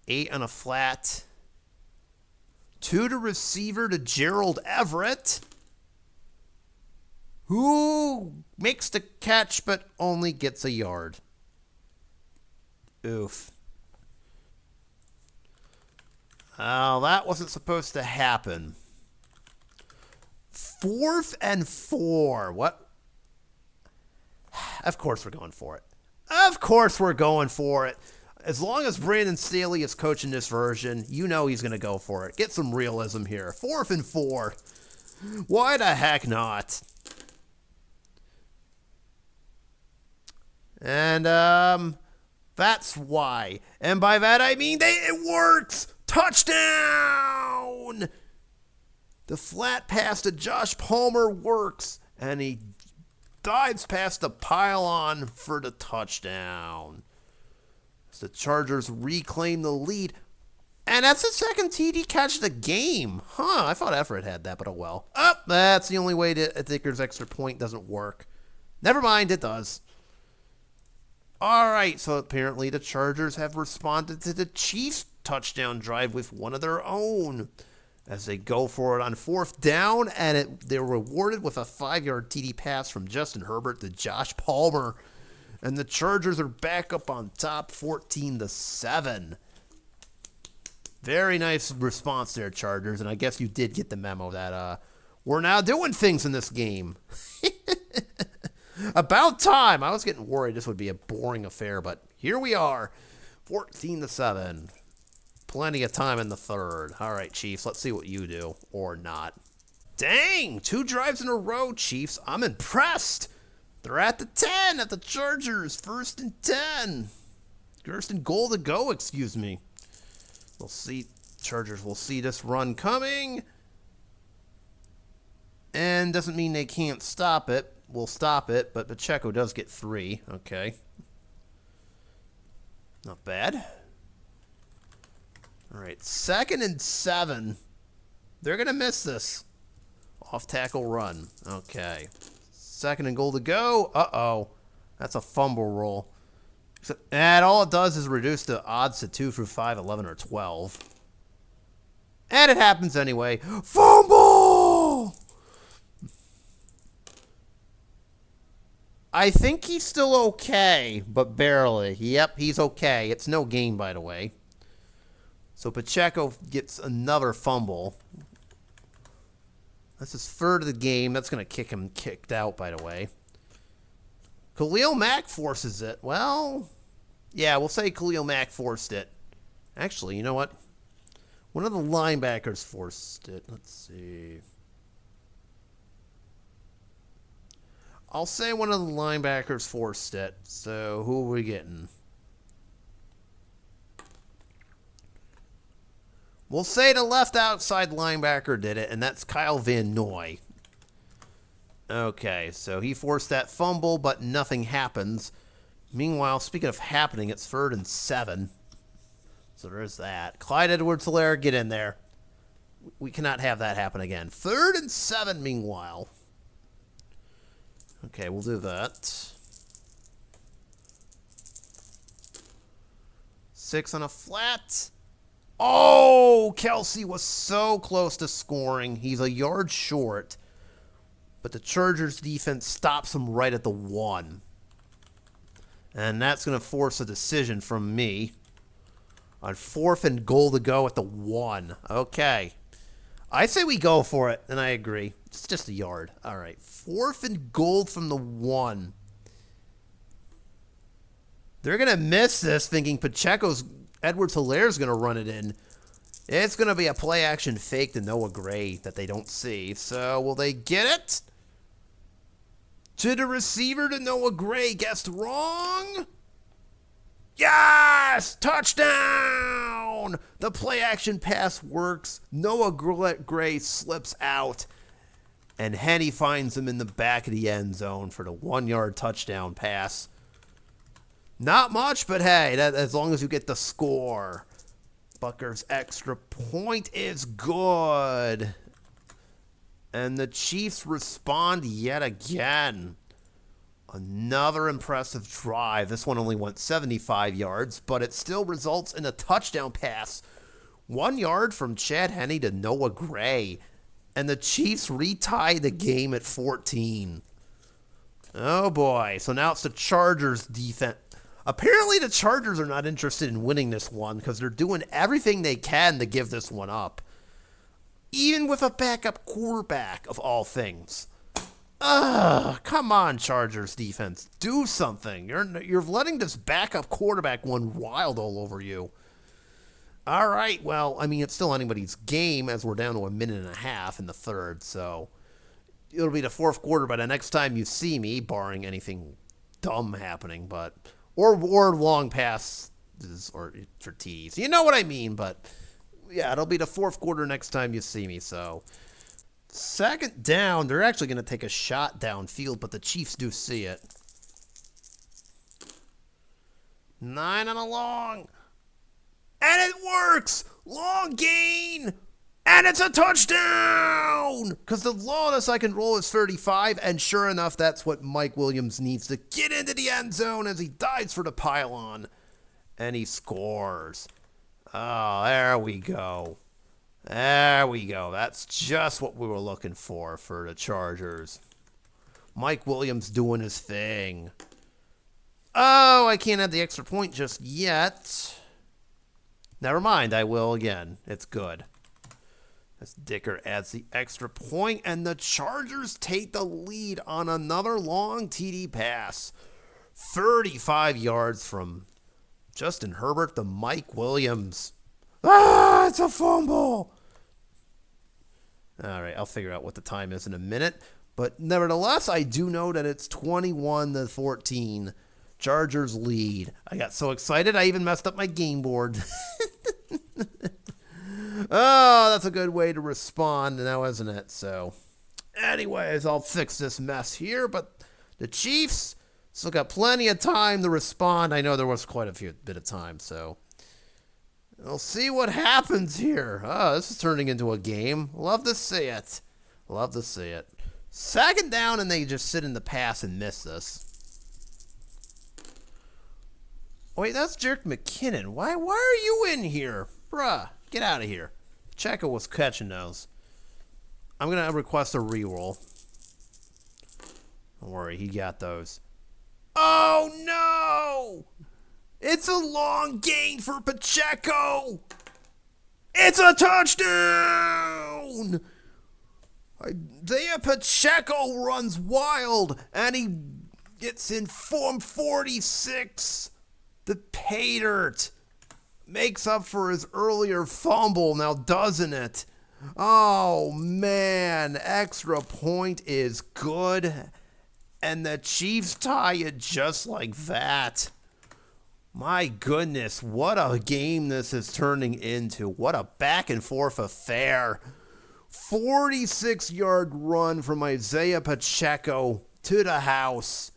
Eight on a flat. 2 to receiver to Gerald Everett, who makes the catch but only gets a yard. Oof. Oh, that wasn't supposed to happen. 4th and 4. What? Of course we're going for it. Of course we're going for it. As long as Brandon Staley is coaching this version, you know he's going to go for it. Get some realism here. 4th and 4. Why the heck not? And, that's why. And by that I mean it works! Touchdown! The flat pass to Josh Palmer works, and he dives past the pylon for the touchdown. As the Chargers reclaim the lead, and that's the second TD catch of the game. I thought Everett had that, but oh well. That's the only way to Dicker's extra point doesn't work. Never mind, it does. All right, so apparently the Chargers have responded to the Chiefs' touchdown drive with one of their own, as they go for it on 4th down, and they're rewarded with a 5-yard TD pass from Justin Herbert to Josh Palmer. And the Chargers are back up on top, 14-7. Very nice response there, Chargers. And I guess you did get the memo that we're now doing things in this game. About time. I was getting worried this would be a boring affair, but here we are, 14-7. Plenty of time in the 3rd. All right, Chiefs, let's see what you do, or not. Dang, 2 drives in a row, Chiefs. I'm impressed. They're at the 10 at the Chargers. 1st and 10. 1st and goal to go, excuse me. We'll see. Chargers will see this run coming. And doesn't mean they can't stop it. We'll stop it, but Pacheco does get 3. Okay. Not bad. All right, 2nd and 7. They're going to miss this. Off tackle run. Okay. 2nd and goal to go. Uh-oh. That's a fumble roll. And all it does is reduce the odds to 2 through 5, 11, or 12. And it happens anyway. Fumble! I think he's still okay, but barely. Yep, he's okay. It's no gain, by the way. So Pacheco gets another fumble. That's his 3rd of the game. That's going to kick him kicked out, by the way. Khalil Mack forces it. Well, yeah, we'll say Khalil Mack forced it. Actually, you know what? One of the linebackers forced it. Let's see. I'll say one of the linebackers forced it. So who are we getting? We'll say the left outside linebacker did it, and that's Kyle Van Noy. Okay, so he forced that fumble, but nothing happens. Meanwhile, speaking of happening, it's 3rd and 7. So there's that. Clyde Edwards-Helaire, get in there. We cannot have that happen again. 3rd and 7, meanwhile. Okay, we'll do that. 6 on a flat. Oh, Kelsey was so close to scoring. He's a yard short. But the Chargers defense stops him right at the 1. And that's going to force a decision from me. On 4th and goal to go at the 1. Okay. I say we go for it, and I agree. It's just a yard. All right. 4th and goal from the 1. They're going to miss this thinking Edwards-Hilaire's going to run it in. It's going to be a play-action fake to Noah Gray that they don't see. So will they get it? To the receiver to Noah Gray. Guessed wrong. Yes! Touchdown! The play-action pass works. Noah Gray slips out. And Henne finds him in the back of the end zone for the 1-yard touchdown pass. Not much, but hey, as long as you get the score. Butker's extra point is good. And the Chiefs respond yet again. Another impressive drive. This one only went 75 yards, but it still results in a touchdown pass. 1 yard from Chad Henne to Noah Gray. And the Chiefs retie the game at 14. Oh boy. So now it's the Chargers defense. Apparently the Chargers are not interested in winning this one because they're doing everything they can to give this one up. Even with a backup quarterback, of all things. Come on, Chargers defense. Do something. You're letting this backup quarterback run wild all over you. All right, well, I mean, it's still anybody's game as we're down to 1.5 minutes in the 3rd, so it'll be the 4th quarter by the next time you see me, barring anything dumb happening, but or long passes or for TDs. You know what I mean, but yeah, it'll be the 4th quarter next time you see me, so 2nd down, they're actually going to take a shot downfield, but the Chiefs do see it. 9 on a long. And it works! Long gain! And it's a touchdown! Because the longest I can roll is 35, and sure enough, that's what Mike Williams needs to get into the end zone as he dives for the pylon. And he scores. Oh, there we go. There we go. That's just what we were looking for the Chargers. Mike Williams doing his thing. Oh, I can't add the extra point just yet. Never mind, I will again. It's good. As Dicker adds the extra point, and the Chargers take the lead on another long TD pass. 35 yards from Justin Herbert to Mike Williams. Ah, it's a fumble. All right, I'll figure out what the time is in a minute. But nevertheless, I do know that it's 21-14. Chargers lead. I got so excited, I even messed up my game board. Oh, that's a good way to respond now, isn't it? So, Anyways, I'll fix this mess here, but the Chiefs still got plenty of time to respond. I know there was quite a bit of time, so we'll see what happens here. Oh, this is turning into a game. Love to see it. Love to see it. Second down, and they just sit in the pass and miss this. Wait, that's Jerick McKinnon. Why are you in here? Bruh, get out of here. Checo was catching those. I'm going to request a reroll. Don't worry, he got those. Oh, no! It's a long gain for Pacheco! It's a touchdown! Isaiah Pacheco runs wild, and he gets in form 46. The pay dirt makes up for his earlier fumble now, doesn't it? Oh, man. Extra point is good. And the Chiefs tie it just like that. My goodness, what a game this is turning into. What a back and forth affair. 46-yard run from Isaiah Pacheco to the house.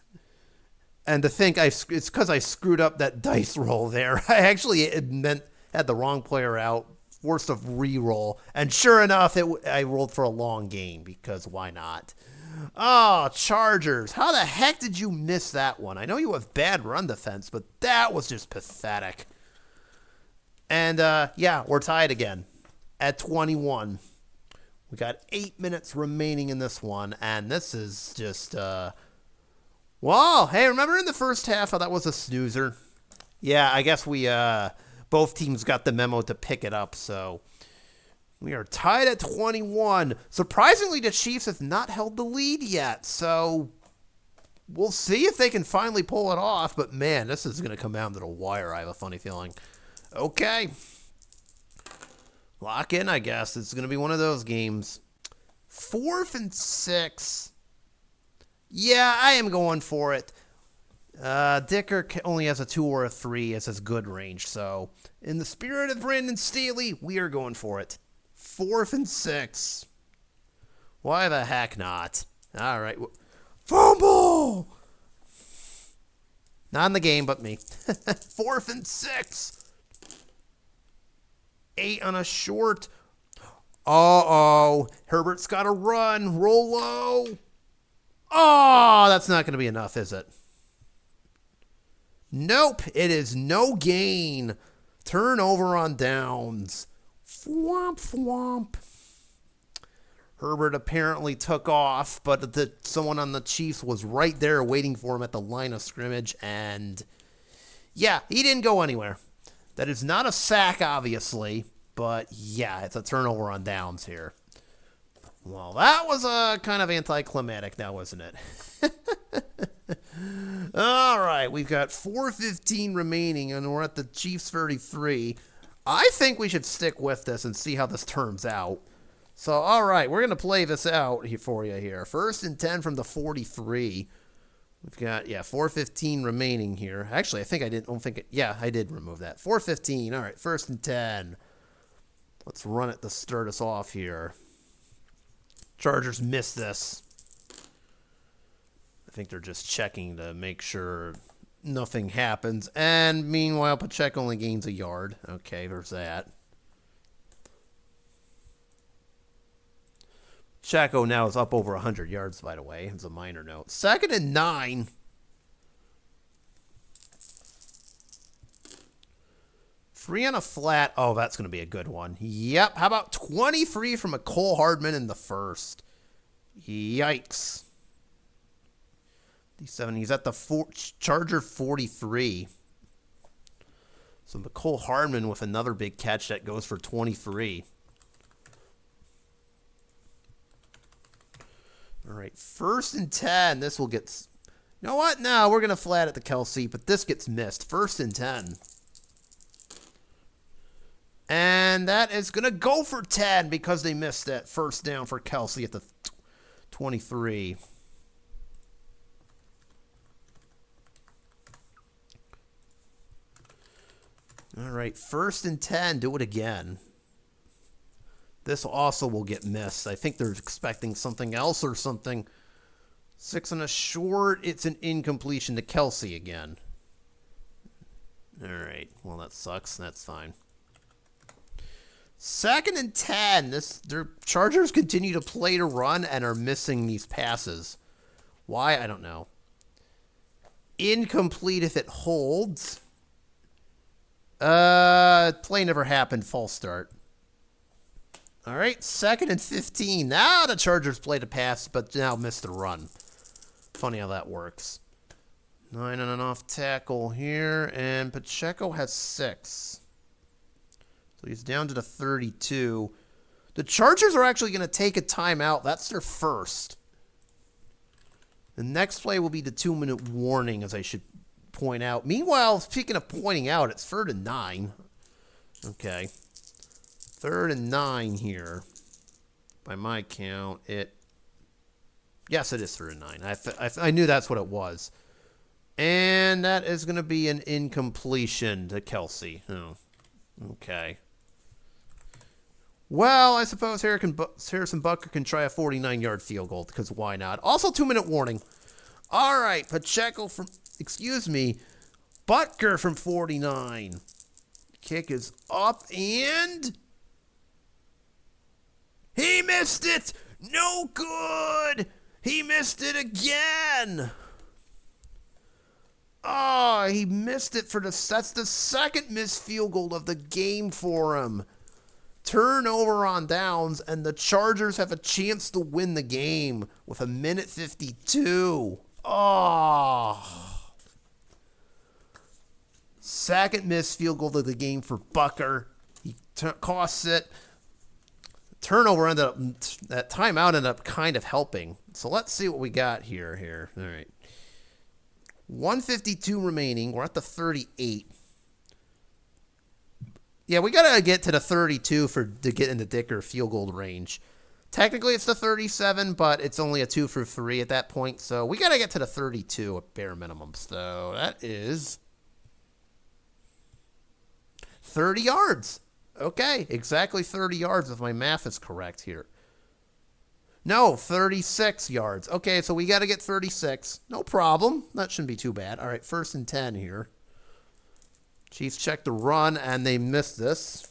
And to think it's because I screwed up that dice roll there. I actually had the wrong player out, forced a re-roll. And sure enough, I rolled for a long gain because why not? Oh, Chargers. How the heck did you miss that one? I know you have bad run defense, but that was just pathetic. And, yeah, we're tied again at 21. We got 8 minutes remaining in this one, and this is just, well, hey, remember in the first half how that was a snoozer? Yeah, I guess we, both teams got the memo to pick it up, so we are tied at 21. Surprisingly, the Chiefs have not held the lead yet, so we'll see if they can finally pull it off, but man, this is going to come down to the wire, I have a funny feeling. Okay. Lock in, I guess. It's going to be one of those games. 4th and 6. Yeah, I am going for it. Dicker only has a 2 or a 3 as his good range. So, in the spirit of Brandon Staley, we are going for it. 4th and 6. Why the heck not? All right. Fumble! Not in the game, but me. 4th and 6. 8 on a short. Uh-oh. Herbert's got to run. Roll low. Oh, that's not going to be enough, is it? Nope. It is no gain. Turnover on downs. Thwomp, thwomp. Herbert apparently took off, but someone on the Chiefs was right there waiting for him at the line of scrimmage, and yeah, he didn't go anywhere. That is not a sack, obviously, but yeah, it's a turnover on downs here. Well, that was kind of anticlimactic now, wasn't it? All right, we've got 4:15 remaining, and we're at the Chiefs 33. I think we should stick with this and see how this turns out. So, all right, we're going to play this out here for you here. 1st and 10 from the 43. We've got, 4:15 remaining here. Actually, I think I did remove that. 4:15. All right, 1st and 10. Let's run it to start us off here. Chargers missed this. I think they're just checking to make sure nothing happens. And meanwhile, Pacheco only gains a yard. Okay, there's that. Pacheco now is up over 100 yards, by the way. It's a minor note. 2nd and 9. Free on a flat. Oh, that's going to be a good one. Yep. How about 23 from McCole Hardman in the first? Yikes. He's at the Charger 43. So McCole Hardman with another big catch that goes for 23. All right, 1st and 10. This will get... You know what? No, we're going to flat it to Kelsey, but this gets missed. 1st and 10. And that is going to go for 10 because they missed that first down for Kelsey at the 23. All right, 1st and 10. Do it again. This also will get missed. I think they're expecting something else or something. 6 on a short. It's an incompletion to Kelsey again. All right. Well, that sucks. That's fine. 2nd and 10. Their Chargers continue to play to run and are missing these passes. Why? I don't know. Incomplete if it holds. Play never happened. False start. All right. 2nd and 15. Now the Chargers play to pass, but now miss the run. Funny how that works. 9 on an off tackle here, and Pacheco has 6. So he's down to the 32. The Chargers are actually going to take a timeout. That's their first. The next play will be the 2-minute warning, as I should point out. Meanwhile, speaking of pointing out, it's 3rd and 9. Okay. 3rd and 9 here. By my count, yes, it is 3rd and 9. I knew that's what it was. And that is going to be an incompletion to Kelsey. Oh, okay. Well, I suppose Harrison Butker can try a 49-yard field goal, because why not? Also, 2-minute warning. All right, Pacheco from, Butker from 49. Kick is up, and he missed it. No good. He missed it again. Oh, he missed it that's the 2nd missed field goal of the game for him. Turnover on downs, and the Chargers have a chance to win the game with 1:52. Oh. 2nd missed field goal of the game for Butker. He costs it. Turnover ended up, that timeout ended up kind of helping. So let's see what we got here. All right. 1:52 remaining. We're at the 38. Yeah, we got to get to the 32 to get in the Dicker field goal range. Technically, it's the 37, but it's only a 2 for 3 at that point. So we got to get to the 32 at bare minimum. So that is 30 yards. Okay, exactly 30 yards if my math is correct here. No, 36 yards. Okay, so we got to get 36. No problem. That shouldn't be too bad. All right, 1st and 10 here. Chiefs check the run, and they missed this.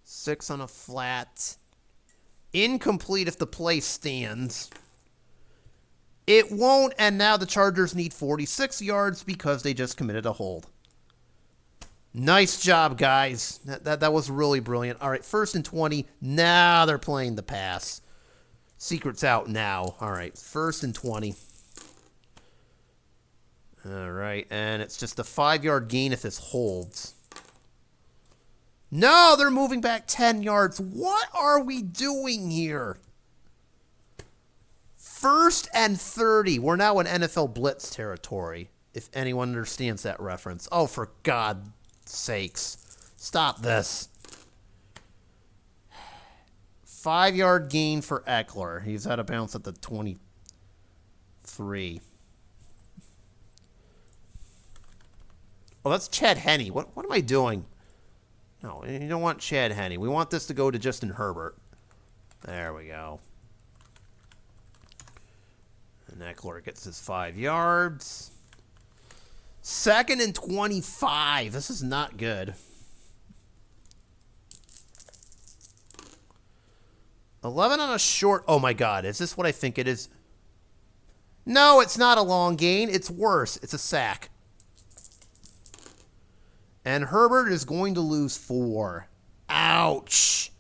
6 on a flat. Incomplete if the play stands. It won't, and now the Chargers need 46 yards because they just committed a hold. Nice job, guys. That was really brilliant. All right, 1st and 20. Now they're playing the pass. Secret's out now. All right, 1st and 20. All right, and it's just a 5-yard gain if this holds. No, they're moving back 10 yards. What are we doing here? 1st and 30. We're now in NFL blitz territory, if anyone understands that reference. Oh, for God's sakes. Stop this. 5-yard gain for Eckler. He's out of bounds at the 23. Oh, that's Chad Henne. What am I doing? No, you don't want Chad Henne. We want this to go to Justin Herbert. There we go. And Eckler gets his 5 yards. 2nd and 25. This is not good. 11 on a short. Oh, my God. Is this what I think it is? No, it's not a long gain. It's worse. It's a sack. And Herbert is going to lose 4. Ouch.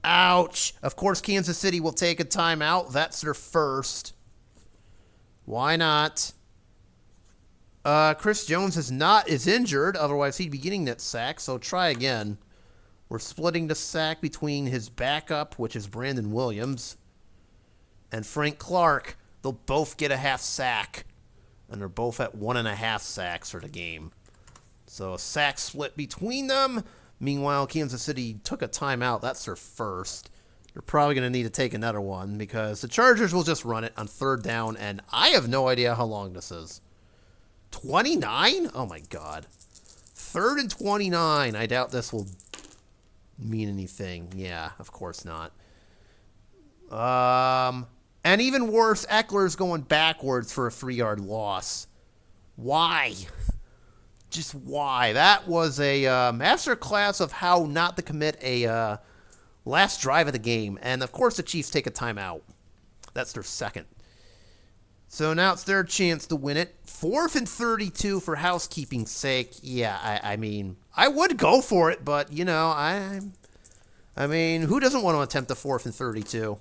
Ouch. Of course, Kansas City will take a timeout. That's their first. Why not? Chris Jones is injured. Otherwise, he'd be getting that sack. So try again. We're splitting the sack between his backup, which is Brandon Williams, and Frank Clark. They'll both get a half sack. And they're both at 1.5 sacks for the game. So a sack split between them. Meanwhile, Kansas City took a timeout. That's their first. They're probably going to need to take another one because the Chargers will just run it on 3rd down, and I have no idea how long this is. 29? Oh, my God. 3rd and 29. I doubt this will mean anything. Yeah, of course not. And even worse, Eckler's going backwards for a 3-yard loss. Why? Just why? That was a masterclass of how not to commit a last drive of the game. And, of course, the Chiefs take a timeout. That's their second. So now it's their chance to win it. 4th and 32 for housekeeping's sake. Yeah, I mean, I would go for it, but, you know, I mean, who doesn't want to attempt the 4th and 32?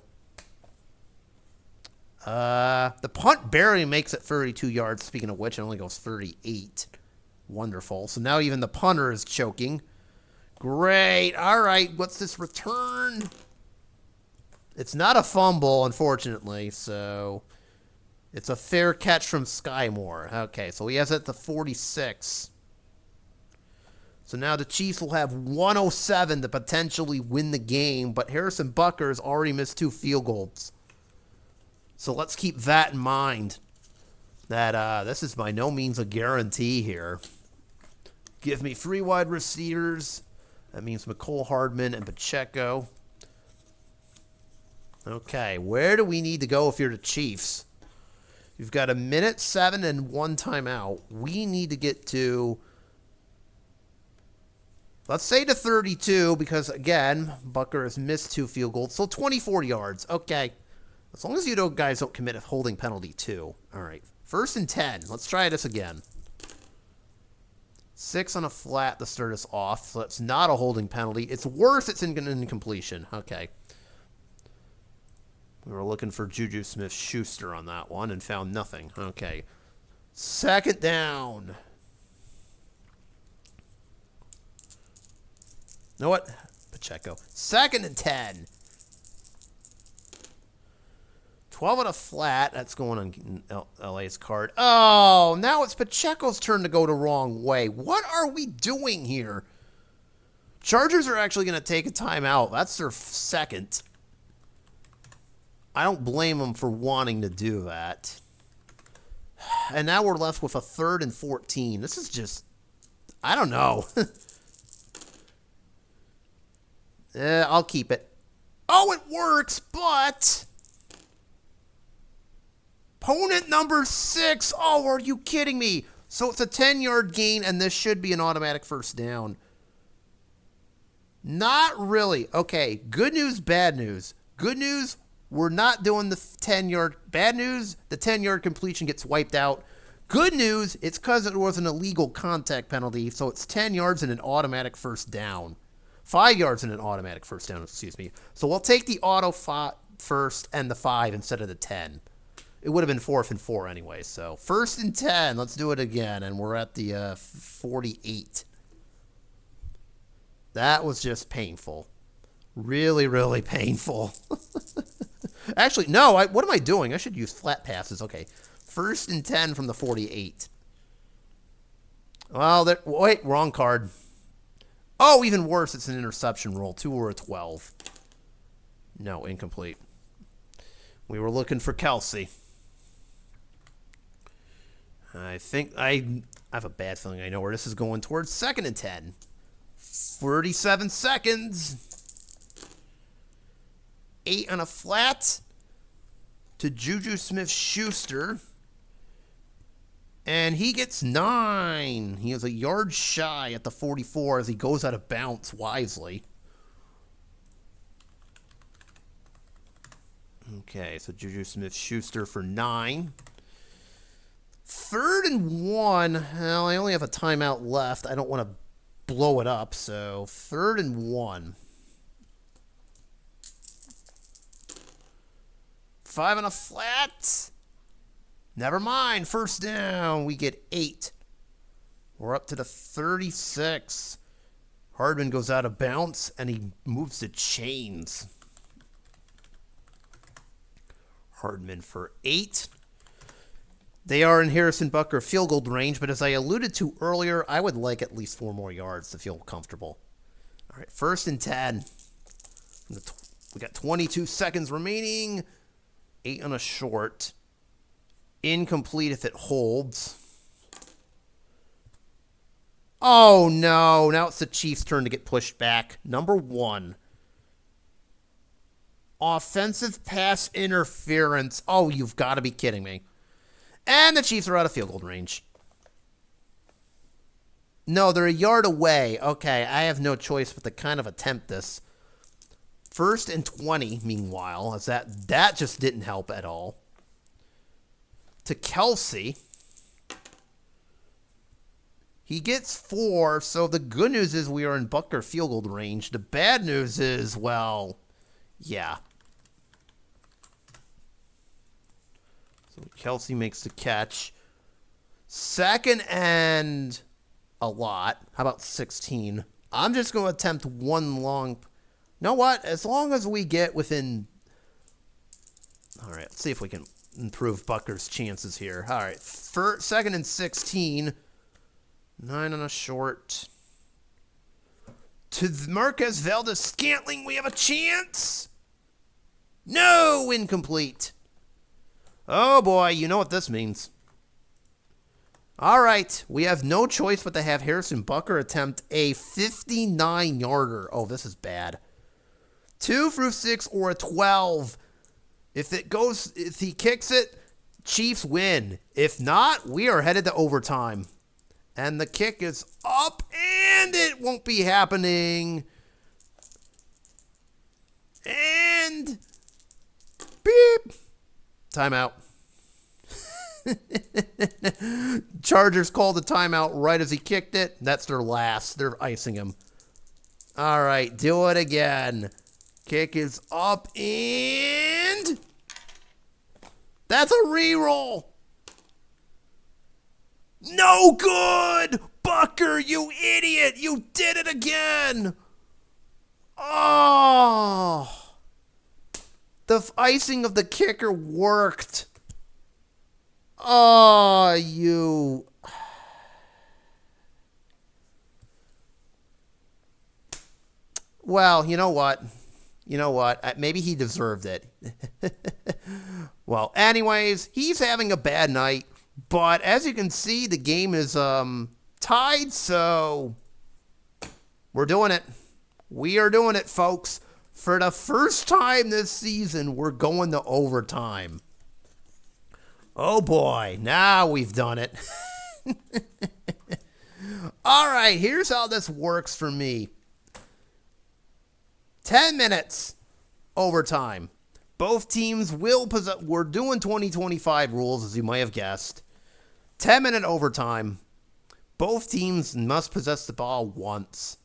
The punt barely makes it 32 yards. Speaking of which, it only goes 38. Wonderful. So now even the punter is choking. Great. All right, what's this return? It's not a fumble, unfortunately, so it's a fair catch from Sky Moore. Okay, so he has it at the 46. So now the Chiefs will have 107 to potentially win the game, but Harrison Butker has already missed 2 field goals. So let's keep that in mind, that this is by no means a guarantee here. Give me 3 wide receivers. That means McCole Hardman and Pacheco. Okay, where do we need to go if you're the Chiefs? You've got 1 minute 7 and 1 timeout. We need to get to, let's say to 32, because, again, Butker has missed 2 field goals, so 24 yards. Okay, as long as you guys don't commit a holding penalty, too. All right, 1st and 10. Let's try this again. 6 on a flat to start us off, so that's not a holding penalty. It's worse, it's an incompletion. Okay. We were looking for Juju Smith-Schuster on that one and found nothing. Okay. 2nd down. You know what? Pacheco. 2nd and 10. 12 on a flat. That's going on LA's card. Oh, now it's Pacheco's turn to go the wrong way. What are we doing here? Chargers are actually going to take a timeout. That's their 2nd. I don't blame them for wanting to do that. And now we're left with a 3rd and 14. This is just, I don't know. I'll keep it. Oh, it works, but opponent number 6. Oh, are you kidding me? So it's a 10-yard gain, and this should be an automatic 1st down. Not really. Okay, good news, bad news. Good news, we're not doing the 10-yard. Bad news, the 10-yard completion gets wiped out. Good news, it's because it was an illegal contact penalty, so it's 10 yards and an automatic 1st down. 5 yards and an automatic 1st down, excuse me. So we'll take the auto 1st and the 5 instead of the 10. It would have been 4th and 4 anyway, so 1st and 10. Let's do it again, and we're at the 48. That was just painful. Really, really painful. Actually, no, what am I doing? I should use flat passes. Okay, 1st and 10 from the 48. Well, wait, wrong card. Oh, even worse, it's an interception roll. 2 or a 12. No, incomplete. We were looking for Kelsey. I think I have a bad feeling I know where this is going towards. 2nd and 10. 37 seconds. 8 on a flat to Juju Smith-Schuster. And he gets 9. He is a yard shy at the 44 as he goes out of bounds wisely. Okay, so Juju Smith-Schuster for 9. 3rd and 1. Well, I only have a timeout left. I don't want to blow it up, so 3rd and 1. 5 on a flat. Never mind. 1st down. We get 8. We're up to the 36. Hardman goes out of bounds, and he moves the chains. Hardman for 8. They are in Harrison Butker field goal range, but as I alluded to earlier, I would like at least 4 more yards to feel comfortable. All right, 1st and 10. We got 22 seconds remaining. 8 on a short. Incomplete if it holds. Oh, no. Now it's the Chiefs' turn to get pushed back. Number 1. Offensive pass interference. Oh, you've got to be kidding me. And the Chiefs are out of field goal range. No, they're a yard away. Okay, I have no choice but to kind of attempt this. 1st and 20, meanwhile, as that just didn't help at all. To Kelsey. He gets 4, so the good news is we are in Butker field goal range. The bad news is, well, yeah. So Kelsey makes the catch. 2nd and a lot. How about 16? I'm just going to attempt one long. You know what? As long as we get within. All right, let's see if we can improve Butker's chances here. All right, 2nd and 16. 9 on a short. To Marquez Valdez-Scantling, we have a chance. No, incomplete. Oh boy, you know what this means. All right, we have no choice but to have Harrison Butker attempt a 59-yarder. Oh, this is bad. 2 through 6 or a 12. If he kicks it, Chiefs win. If not, we are headed to overtime. And the kick is up, and it won't be happening. And beep. Timeout. Chargers called the timeout right as he kicked it. That's their last. They're icing him. All right, do it again. Kick is up, and that's a reroll. No good! Butker, you idiot! You did it again! Oh! The icing of the kicker worked. Oh, you. Well, you know what? Maybe he deserved it. Well, anyways, he's having a bad night. But as you can see, the game is tied, so we're doing it. We are doing it, folks. For the first time this season, we're going to overtime. Oh, boy. Now we've done it. All right, here's how this works for me. 10 minutes, overtime. Both teams will possess. We're doing 2025 rules, as you might have guessed. 10-minute overtime. Both teams must possess the ball once.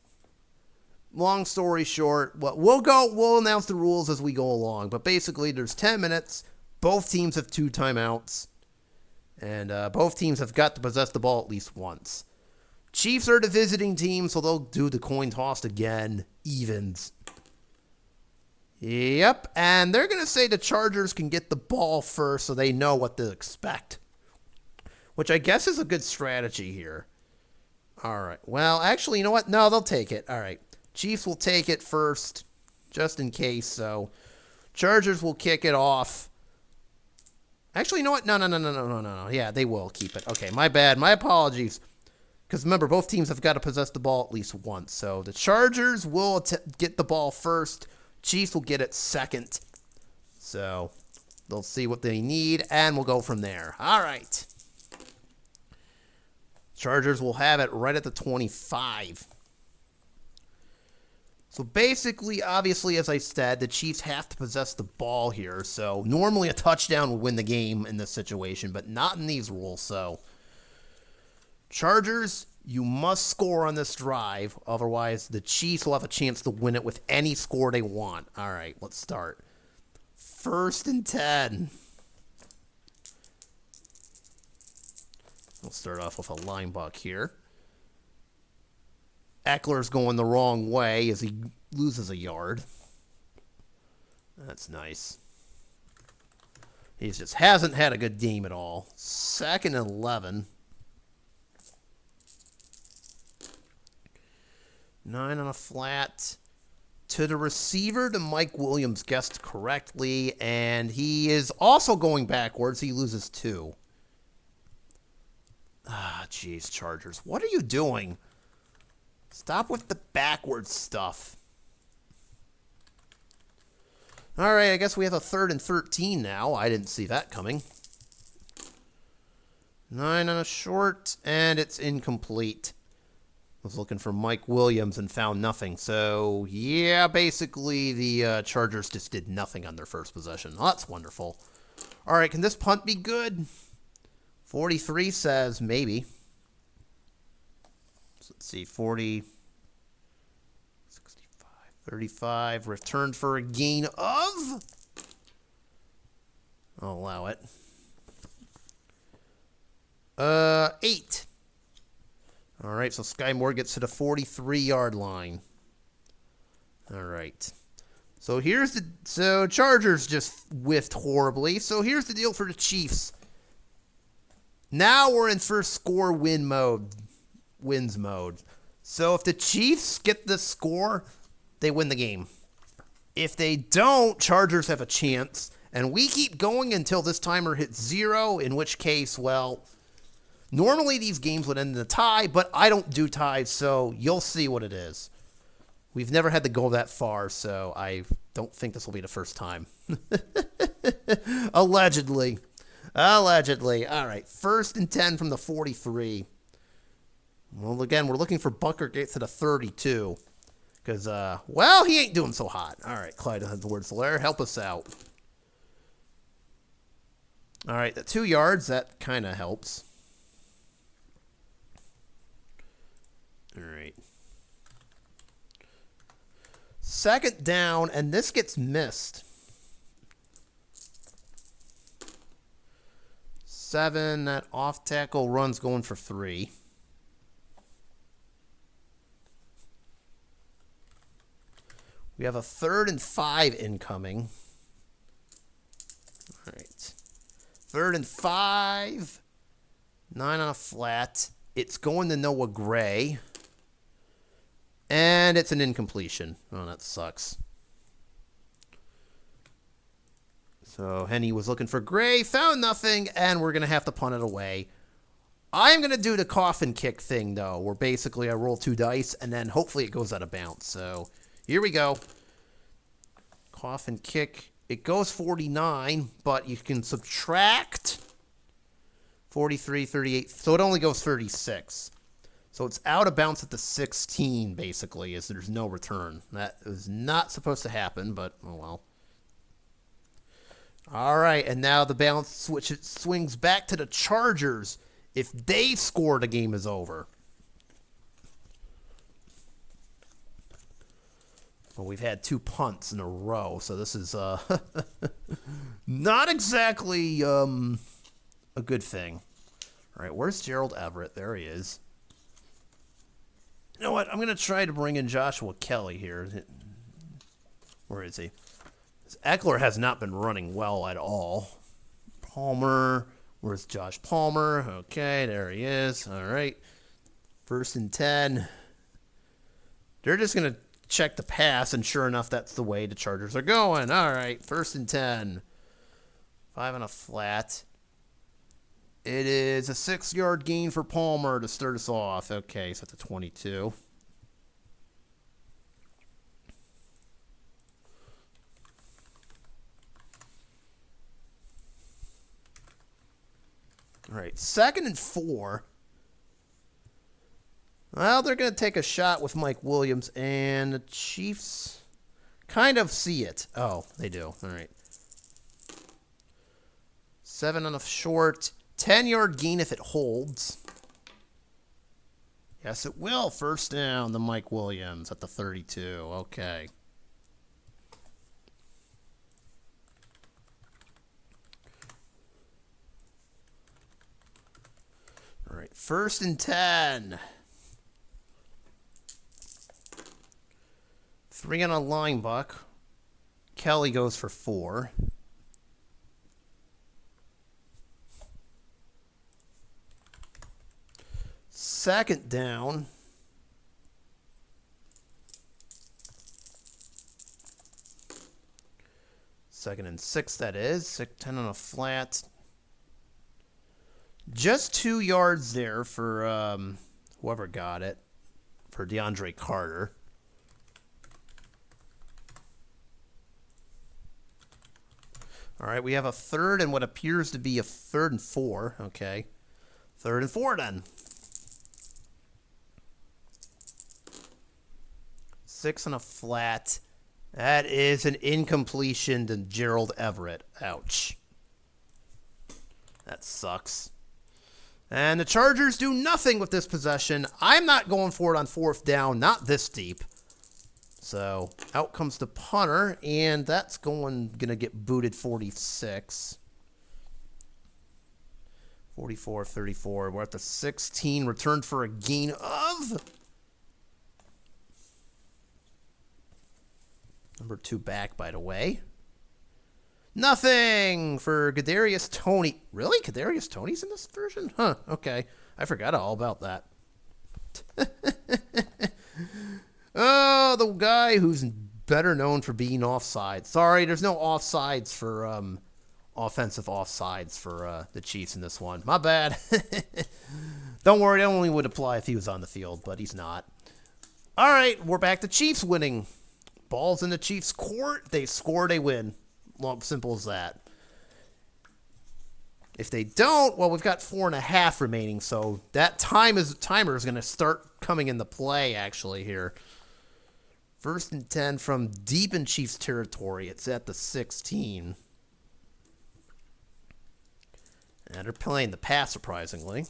Long story short, we'll announce the rules as we go along. But basically, there's 10 minutes. Both teams have 2 timeouts. And both teams have got to possess the ball at least once. Chiefs are the visiting team, so they'll do the coin toss again. Evens. Yep, and they're going to say the Chargers can get the ball first so they know what to expect. Which I guess is a good strategy here. All right, well, actually, you know what? No, they'll take it. All right, Chiefs will take it first, just in case, so Chargers will kick it off. Actually, you know what? No. Yeah, they will keep it. Okay, my bad. My apologies. Because remember, both teams have got to possess the ball at least once. So the Chargers will get the ball first. Chiefs will get it second. So they'll see what they need, and we'll go from there. All right. Chargers will have it right at the 25. So basically, obviously, as I said, the Chiefs have to possess the ball here. So normally a touchdown would win the game in this situation, but not in these rules. So Chargers, you must score on this drive. Otherwise, the Chiefs will have a chance to win it with any score they want. All right, let's start. 1st and 10. We'll start off with a line buck here. Eckler's going the wrong way as he loses a yard. That's nice. He just hasn't had a good game at all. 2nd and 11. 9 on a flat. To the receiver, to Mike Williams, guessed correctly. And he is also going backwards. He loses 2. Ah, jeez, Chargers. What are you doing? Stop with the backwards stuff. All right, I guess we have a 3rd and 13 now. I didn't see that coming. 9 on a short, and it's incomplete. I was looking for Mike Williams and found nothing. So, yeah, basically the Chargers just did nothing on their first possession. Oh, that's wonderful. All right, can this punt be good? 43 says maybe. So let's see, 40, 65, 35. Returned for a gain of... I'll allow it. 8. All right, so Sky Moore gets to the 43-yard line. All right. So Chargers just whiffed horribly. So here's the deal for the Chiefs. Now we're in first score wins mode. So if the Chiefs get the score, they win the game. If they don't, Chargers have a chance. And we keep going until this timer hits 0, in which case, well... Normally these games would end in a tie, but I don't do ties, so you'll see what it is. We've never had to go that far, so I don't think this will be the first time. Allegedly. All right, 1st and 10 from the 43. Well, again, we're looking for Bucker gets to the 32. Because, well, he ain't doing so hot. All right, Clyde Edwards-Helaire, help us out. All right, the 2 yards, that kind of helps. All right. 2nd down, and this gets missed. 7, that off tackle run's going for 3. We have a 3rd and 5 incoming. All right. 3rd and 5. 9 on a flat. It's going to Noah Gray. And it's an incompletion. Oh, that sucks. So Henny was looking for Gray, found nothing, and we're going to have to punt it away. I'm going to do the coffin kick thing, though, where basically I roll 2 dice, and then hopefully it goes out of bounds. So here we go. Coffin kick. It goes 49, but you can subtract 43, 38. So it only goes 36. So it's out of bounds at the 16, basically, as there's no return. That is not supposed to happen, but oh well. All right, and now the balance swings back to the Chargers. If they score, the game is over. Well, we've had 2 punts in a row, so this is not exactly a good thing. All right, where's Gerald Everett? There he is. You know what? I'm going to try to bring in Joshua Kelly here. Where is he? Eckler has not been running well at all. Palmer. Where's Josh Palmer? Okay, there he is. All right. 1st and 10. They're just going to check the pass, and sure enough, that's the way the Chargers are going. All right, 1st and 10. 5 on a flat. It is a 6-yard gain for Palmer to start us off. Okay, so that's a 22. All right, 2nd and 4. Well, they're going to take a shot with Mike Williams, and the Chiefs kind of see it. Oh, they do. All right. 7 on a short. 10-yard gain if it holds. Yes, it will. 1st down to Mike Williams at the 32. Okay. All right, 1st and 10. 3 on a line buck. Kelly goes for 4. Second down. Second and 6, that is. 10 on a flat. Just 2 yards there for whoever got it. for DeAndre Carter. All right, we have a third and what appears to be a 3rd and 4. Okay. 3rd and 4 then. 6 and a flat. That is an incompletion to Gerald Everett. Ouch. That sucks. And the Chargers do nothing with this possession. I'm not going for it on 4th down, not this deep. So out comes the punter, and that's going to get booted 46. 44-34. We're at the 16. Returned for a gain of number 2 back, by the way. Nothing for Kadarius Toney. Really? Kadarius Toney's in this version? Huh, okay. I forgot all about that. Oh, the guy who's better known for being offside. Sorry, there's no offsides for offensive offsides for the Chiefs in this one. My bad. Don't worry, it only would apply if he was on the field, but he's not. All right, we're back to Chiefs winning. Ball's in the Chiefs' court. They score, they win. Well, simple as that. If they don't, well, we've got 4.5 remaining, so that timer is going to start coming into play, actually, here. 1st and 10 from deep in Chiefs territory. It's at the 16. And they're playing the pass, surprisingly.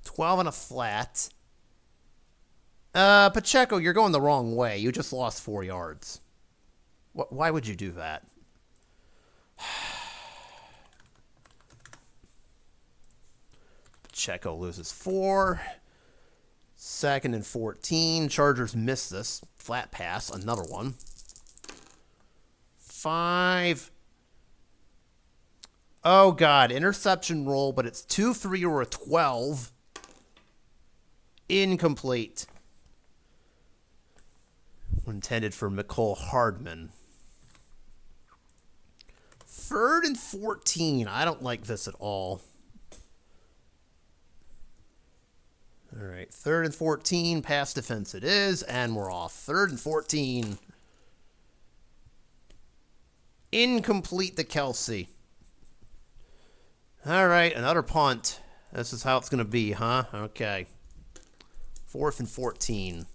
12 and a flat. Pacheco, you're going the wrong way. You just lost 4 yards. Why would you do that? Pacheco loses 4. 2nd and 14. Chargers miss this. Flat pass. Another one. 5. Oh, God. Interception roll, but it's 2-3 or a 12. Incomplete. Intended for Mecole Hardman. 3rd and 14. I don't like this at all. All right, 3rd and 14. Pass defense it is, and we're off. 3rd and 14. Incomplete to Kelsey. All right, another punt. This is how it's going to be, huh? Okay. 4th and 14.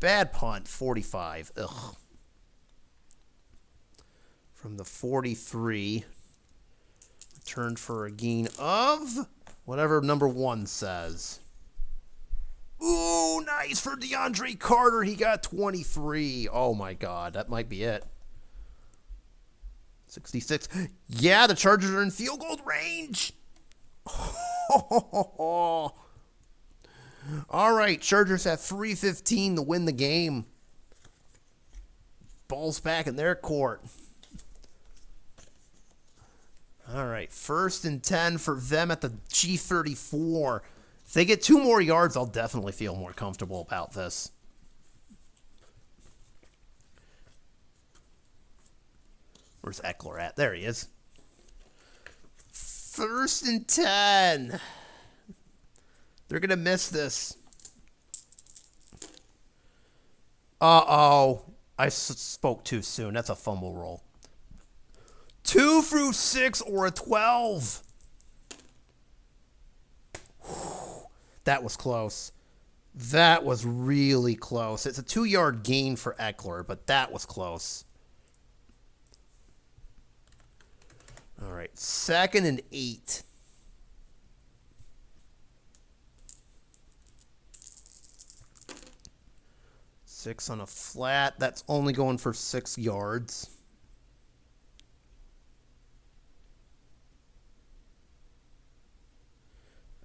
Bad punt, 45. Ugh. From the 43. Returned for a gain of whatever number 1 says. Ooh, nice for DeAndre Carter. He got 23. Oh, my God. That might be it. 66. Yeah, the Chargers are in field goal range. All right, Chargers have 3:15 to win the game. Ball's back in their court. All right, 1st and 10 for them at the G34. If they get 2 more yards, I'll definitely feel more comfortable about this. Where's Eckler at? There he is. 1st and 10. They're going to miss this. Uh-oh. I spoke too soon. That's a fumble roll. 2 through 6 or a 12. That was close. That was really close. It's a 2-yard gain for Eckler, but that was close. All right, 2nd and 8. Six on a flat. That's only going for 6 yards.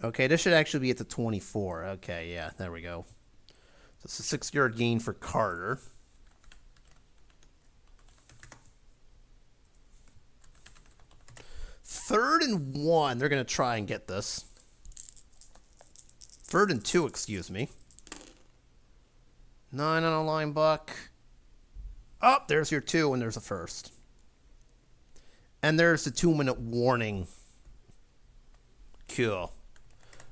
Okay, this should actually be at the 24. Okay, yeah, there we go. So it's a 6-yard gain for Carter. Third and 1. They're going to try and get this. 3rd and 2, excuse me. 9 on a line buck. Oh, there's your 2, and there's a 1st. And there's the 2-minute warning. Cool.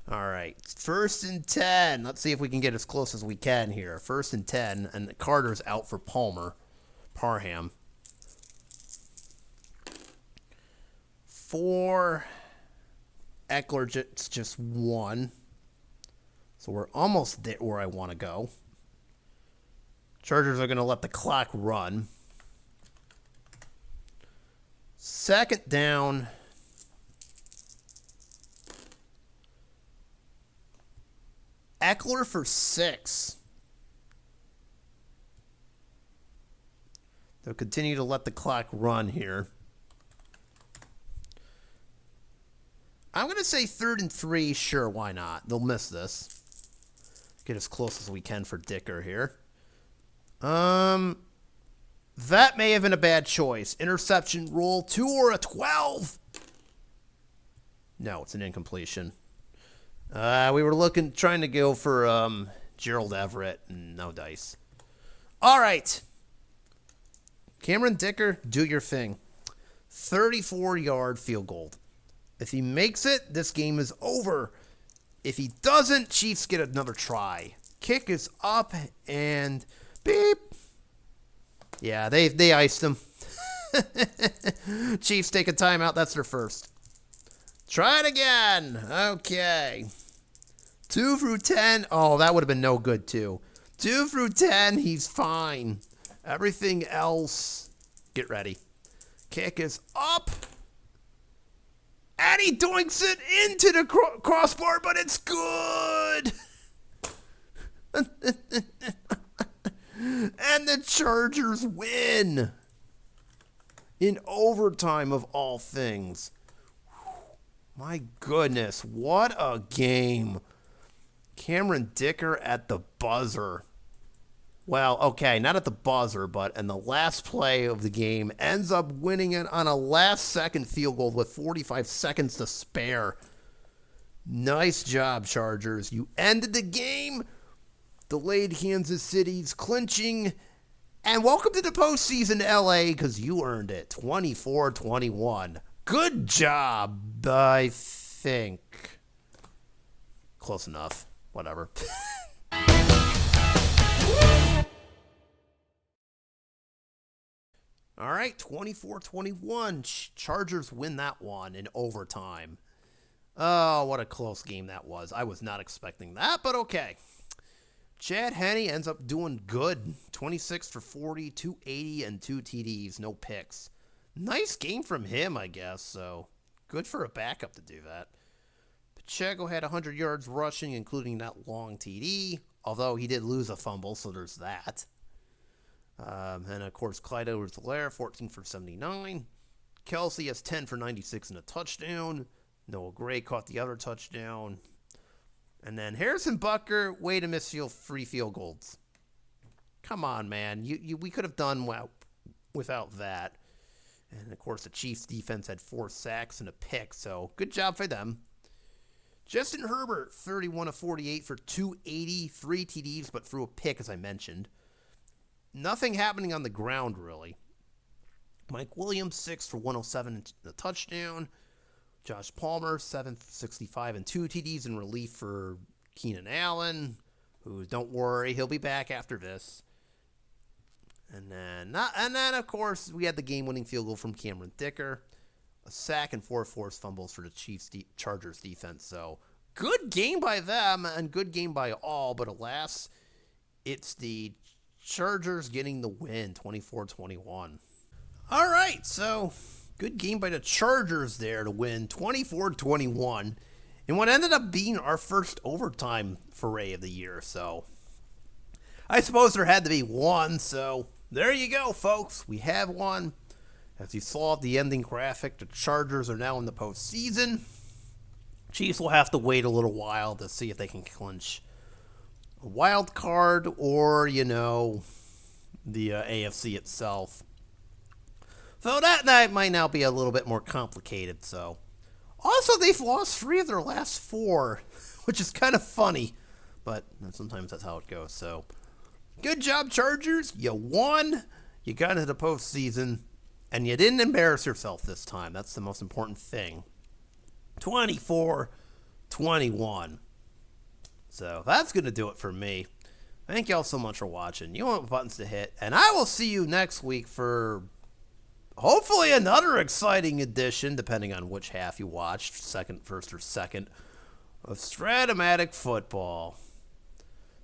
All right, 1st and 10. Let's see if we can get as close as we can here. 1st and 10, and Carter's out for Parham. 4. Eckler just 1. So we're almost there where I want to go. Chargers are going to let the clock run. 2nd down. Eckler for 6. They'll continue to let the clock run here. I'm going to say 3rd and 3. Sure, why not? They'll miss this. Get as close as we can for Dicker here. That may have been a bad choice. Interception rule, 2 or a 12. No, it's an incompletion. We were trying to go for Gerald Everett, and no dice. All right. Cameron Dicker, do your thing. 34-yard field goal. If he makes it, this game is over. If he doesn't, Chiefs get another try. Kick is up, and beep. Yeah, they iced him. Chiefs take a timeout. That's their first. Try it again. Okay. 2 through 10. Oh, that would have been no good, too. 2 through 10, he's fine. Everything else, get ready. Kick is up. And he doinks it into the crossbar, but it's good. And the Chargers win. In overtime, of all things. My goodness, what a game. Cameron Dicker at the buzzer. Well, okay, not at the buzzer, but in the last play of the game, ends up winning it on a last-second field goal with 45 seconds to spare. Nice job, Chargers. You ended the game, delayed Kansas City's clinching, and welcome to the postseason, LA, because you earned it, 24-21. Good job, I think. Close enough. Whatever. All right, 24-21. Chargers win that one in overtime. Oh, what a close game that was. I was not expecting that, but okay. Chad Henne ends up doing good. 26 for 40, 280, and 2 TDs, no picks. Nice game from him, I guess, so good for a backup to do that. Pacheco had 100 yards rushing, including that long TD, although he did lose a fumble, so there's that. And, of course, Clyde Edwards-Helaire, 14 for 79. Kelsey has 10 for 96 and a touchdown. Noah Gray caught the other touchdown. And then Harrison Butker, way to miss free field goals. Come on, man. We could have done well without that. And, of course, the Chiefs' defense had 4 sacks and a pick, so good job for them. Justin Herbert, 31 of 48 for 280, 3 TDs, but threw a pick, as I mentioned. Nothing happening on the ground, really. Mike Williams, 6 for 107 and a touchdown. Josh Palmer, 7 for 65 and 2 TDs in relief for Keenan Allen, who, don't worry, he'll be back after this. And then, of course, we had the game-winning field goal from Cameron Dicker. A sack and 4 forced fumbles for the Chargers defense. So, good game by them and good game by all. But alas, it's the Chargers getting the win, 24-21. All right, so good game by the Chargers there to win 24-21 in what ended up being our first overtime foray of the year. So, I suppose there had to be one. So, there you go, folks. We have one. As you saw the ending graphic, the Chargers are now in the postseason. Chiefs will have to wait a little while to see if they can clinch a wild card or, the AFC itself. So that might now be a little bit more complicated. So, also, they've lost 3 of their last 4, which is kind of funny, but sometimes that's how it goes. So, good job, Chargers. You won. You got into the postseason. And you didn't embarrass yourself this time. That's the most important thing. 24-21. 21. So that's going to do it for me. Thank y'all so much for watching. You know what buttons to hit. And I will see you next week for hopefully another exciting edition, depending on which half you watched, first or second, of Strat-O-Matic football.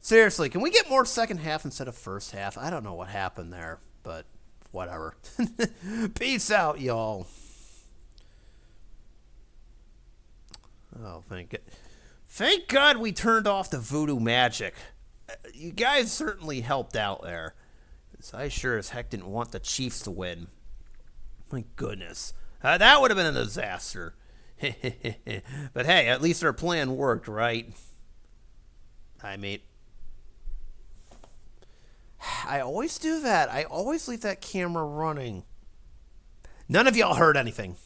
Seriously, can we get more second half instead of first half? I don't know what happened there, but whatever. Peace out, y'all. Oh, thank God we turned off the voodoo magic. You guys certainly helped out there. I sure as heck didn't want the Chiefs to win. My goodness. That would have been a disaster. But hey, at least our plan worked, right? I mean, I always do that. I always leave that camera running. None of y'all heard anything.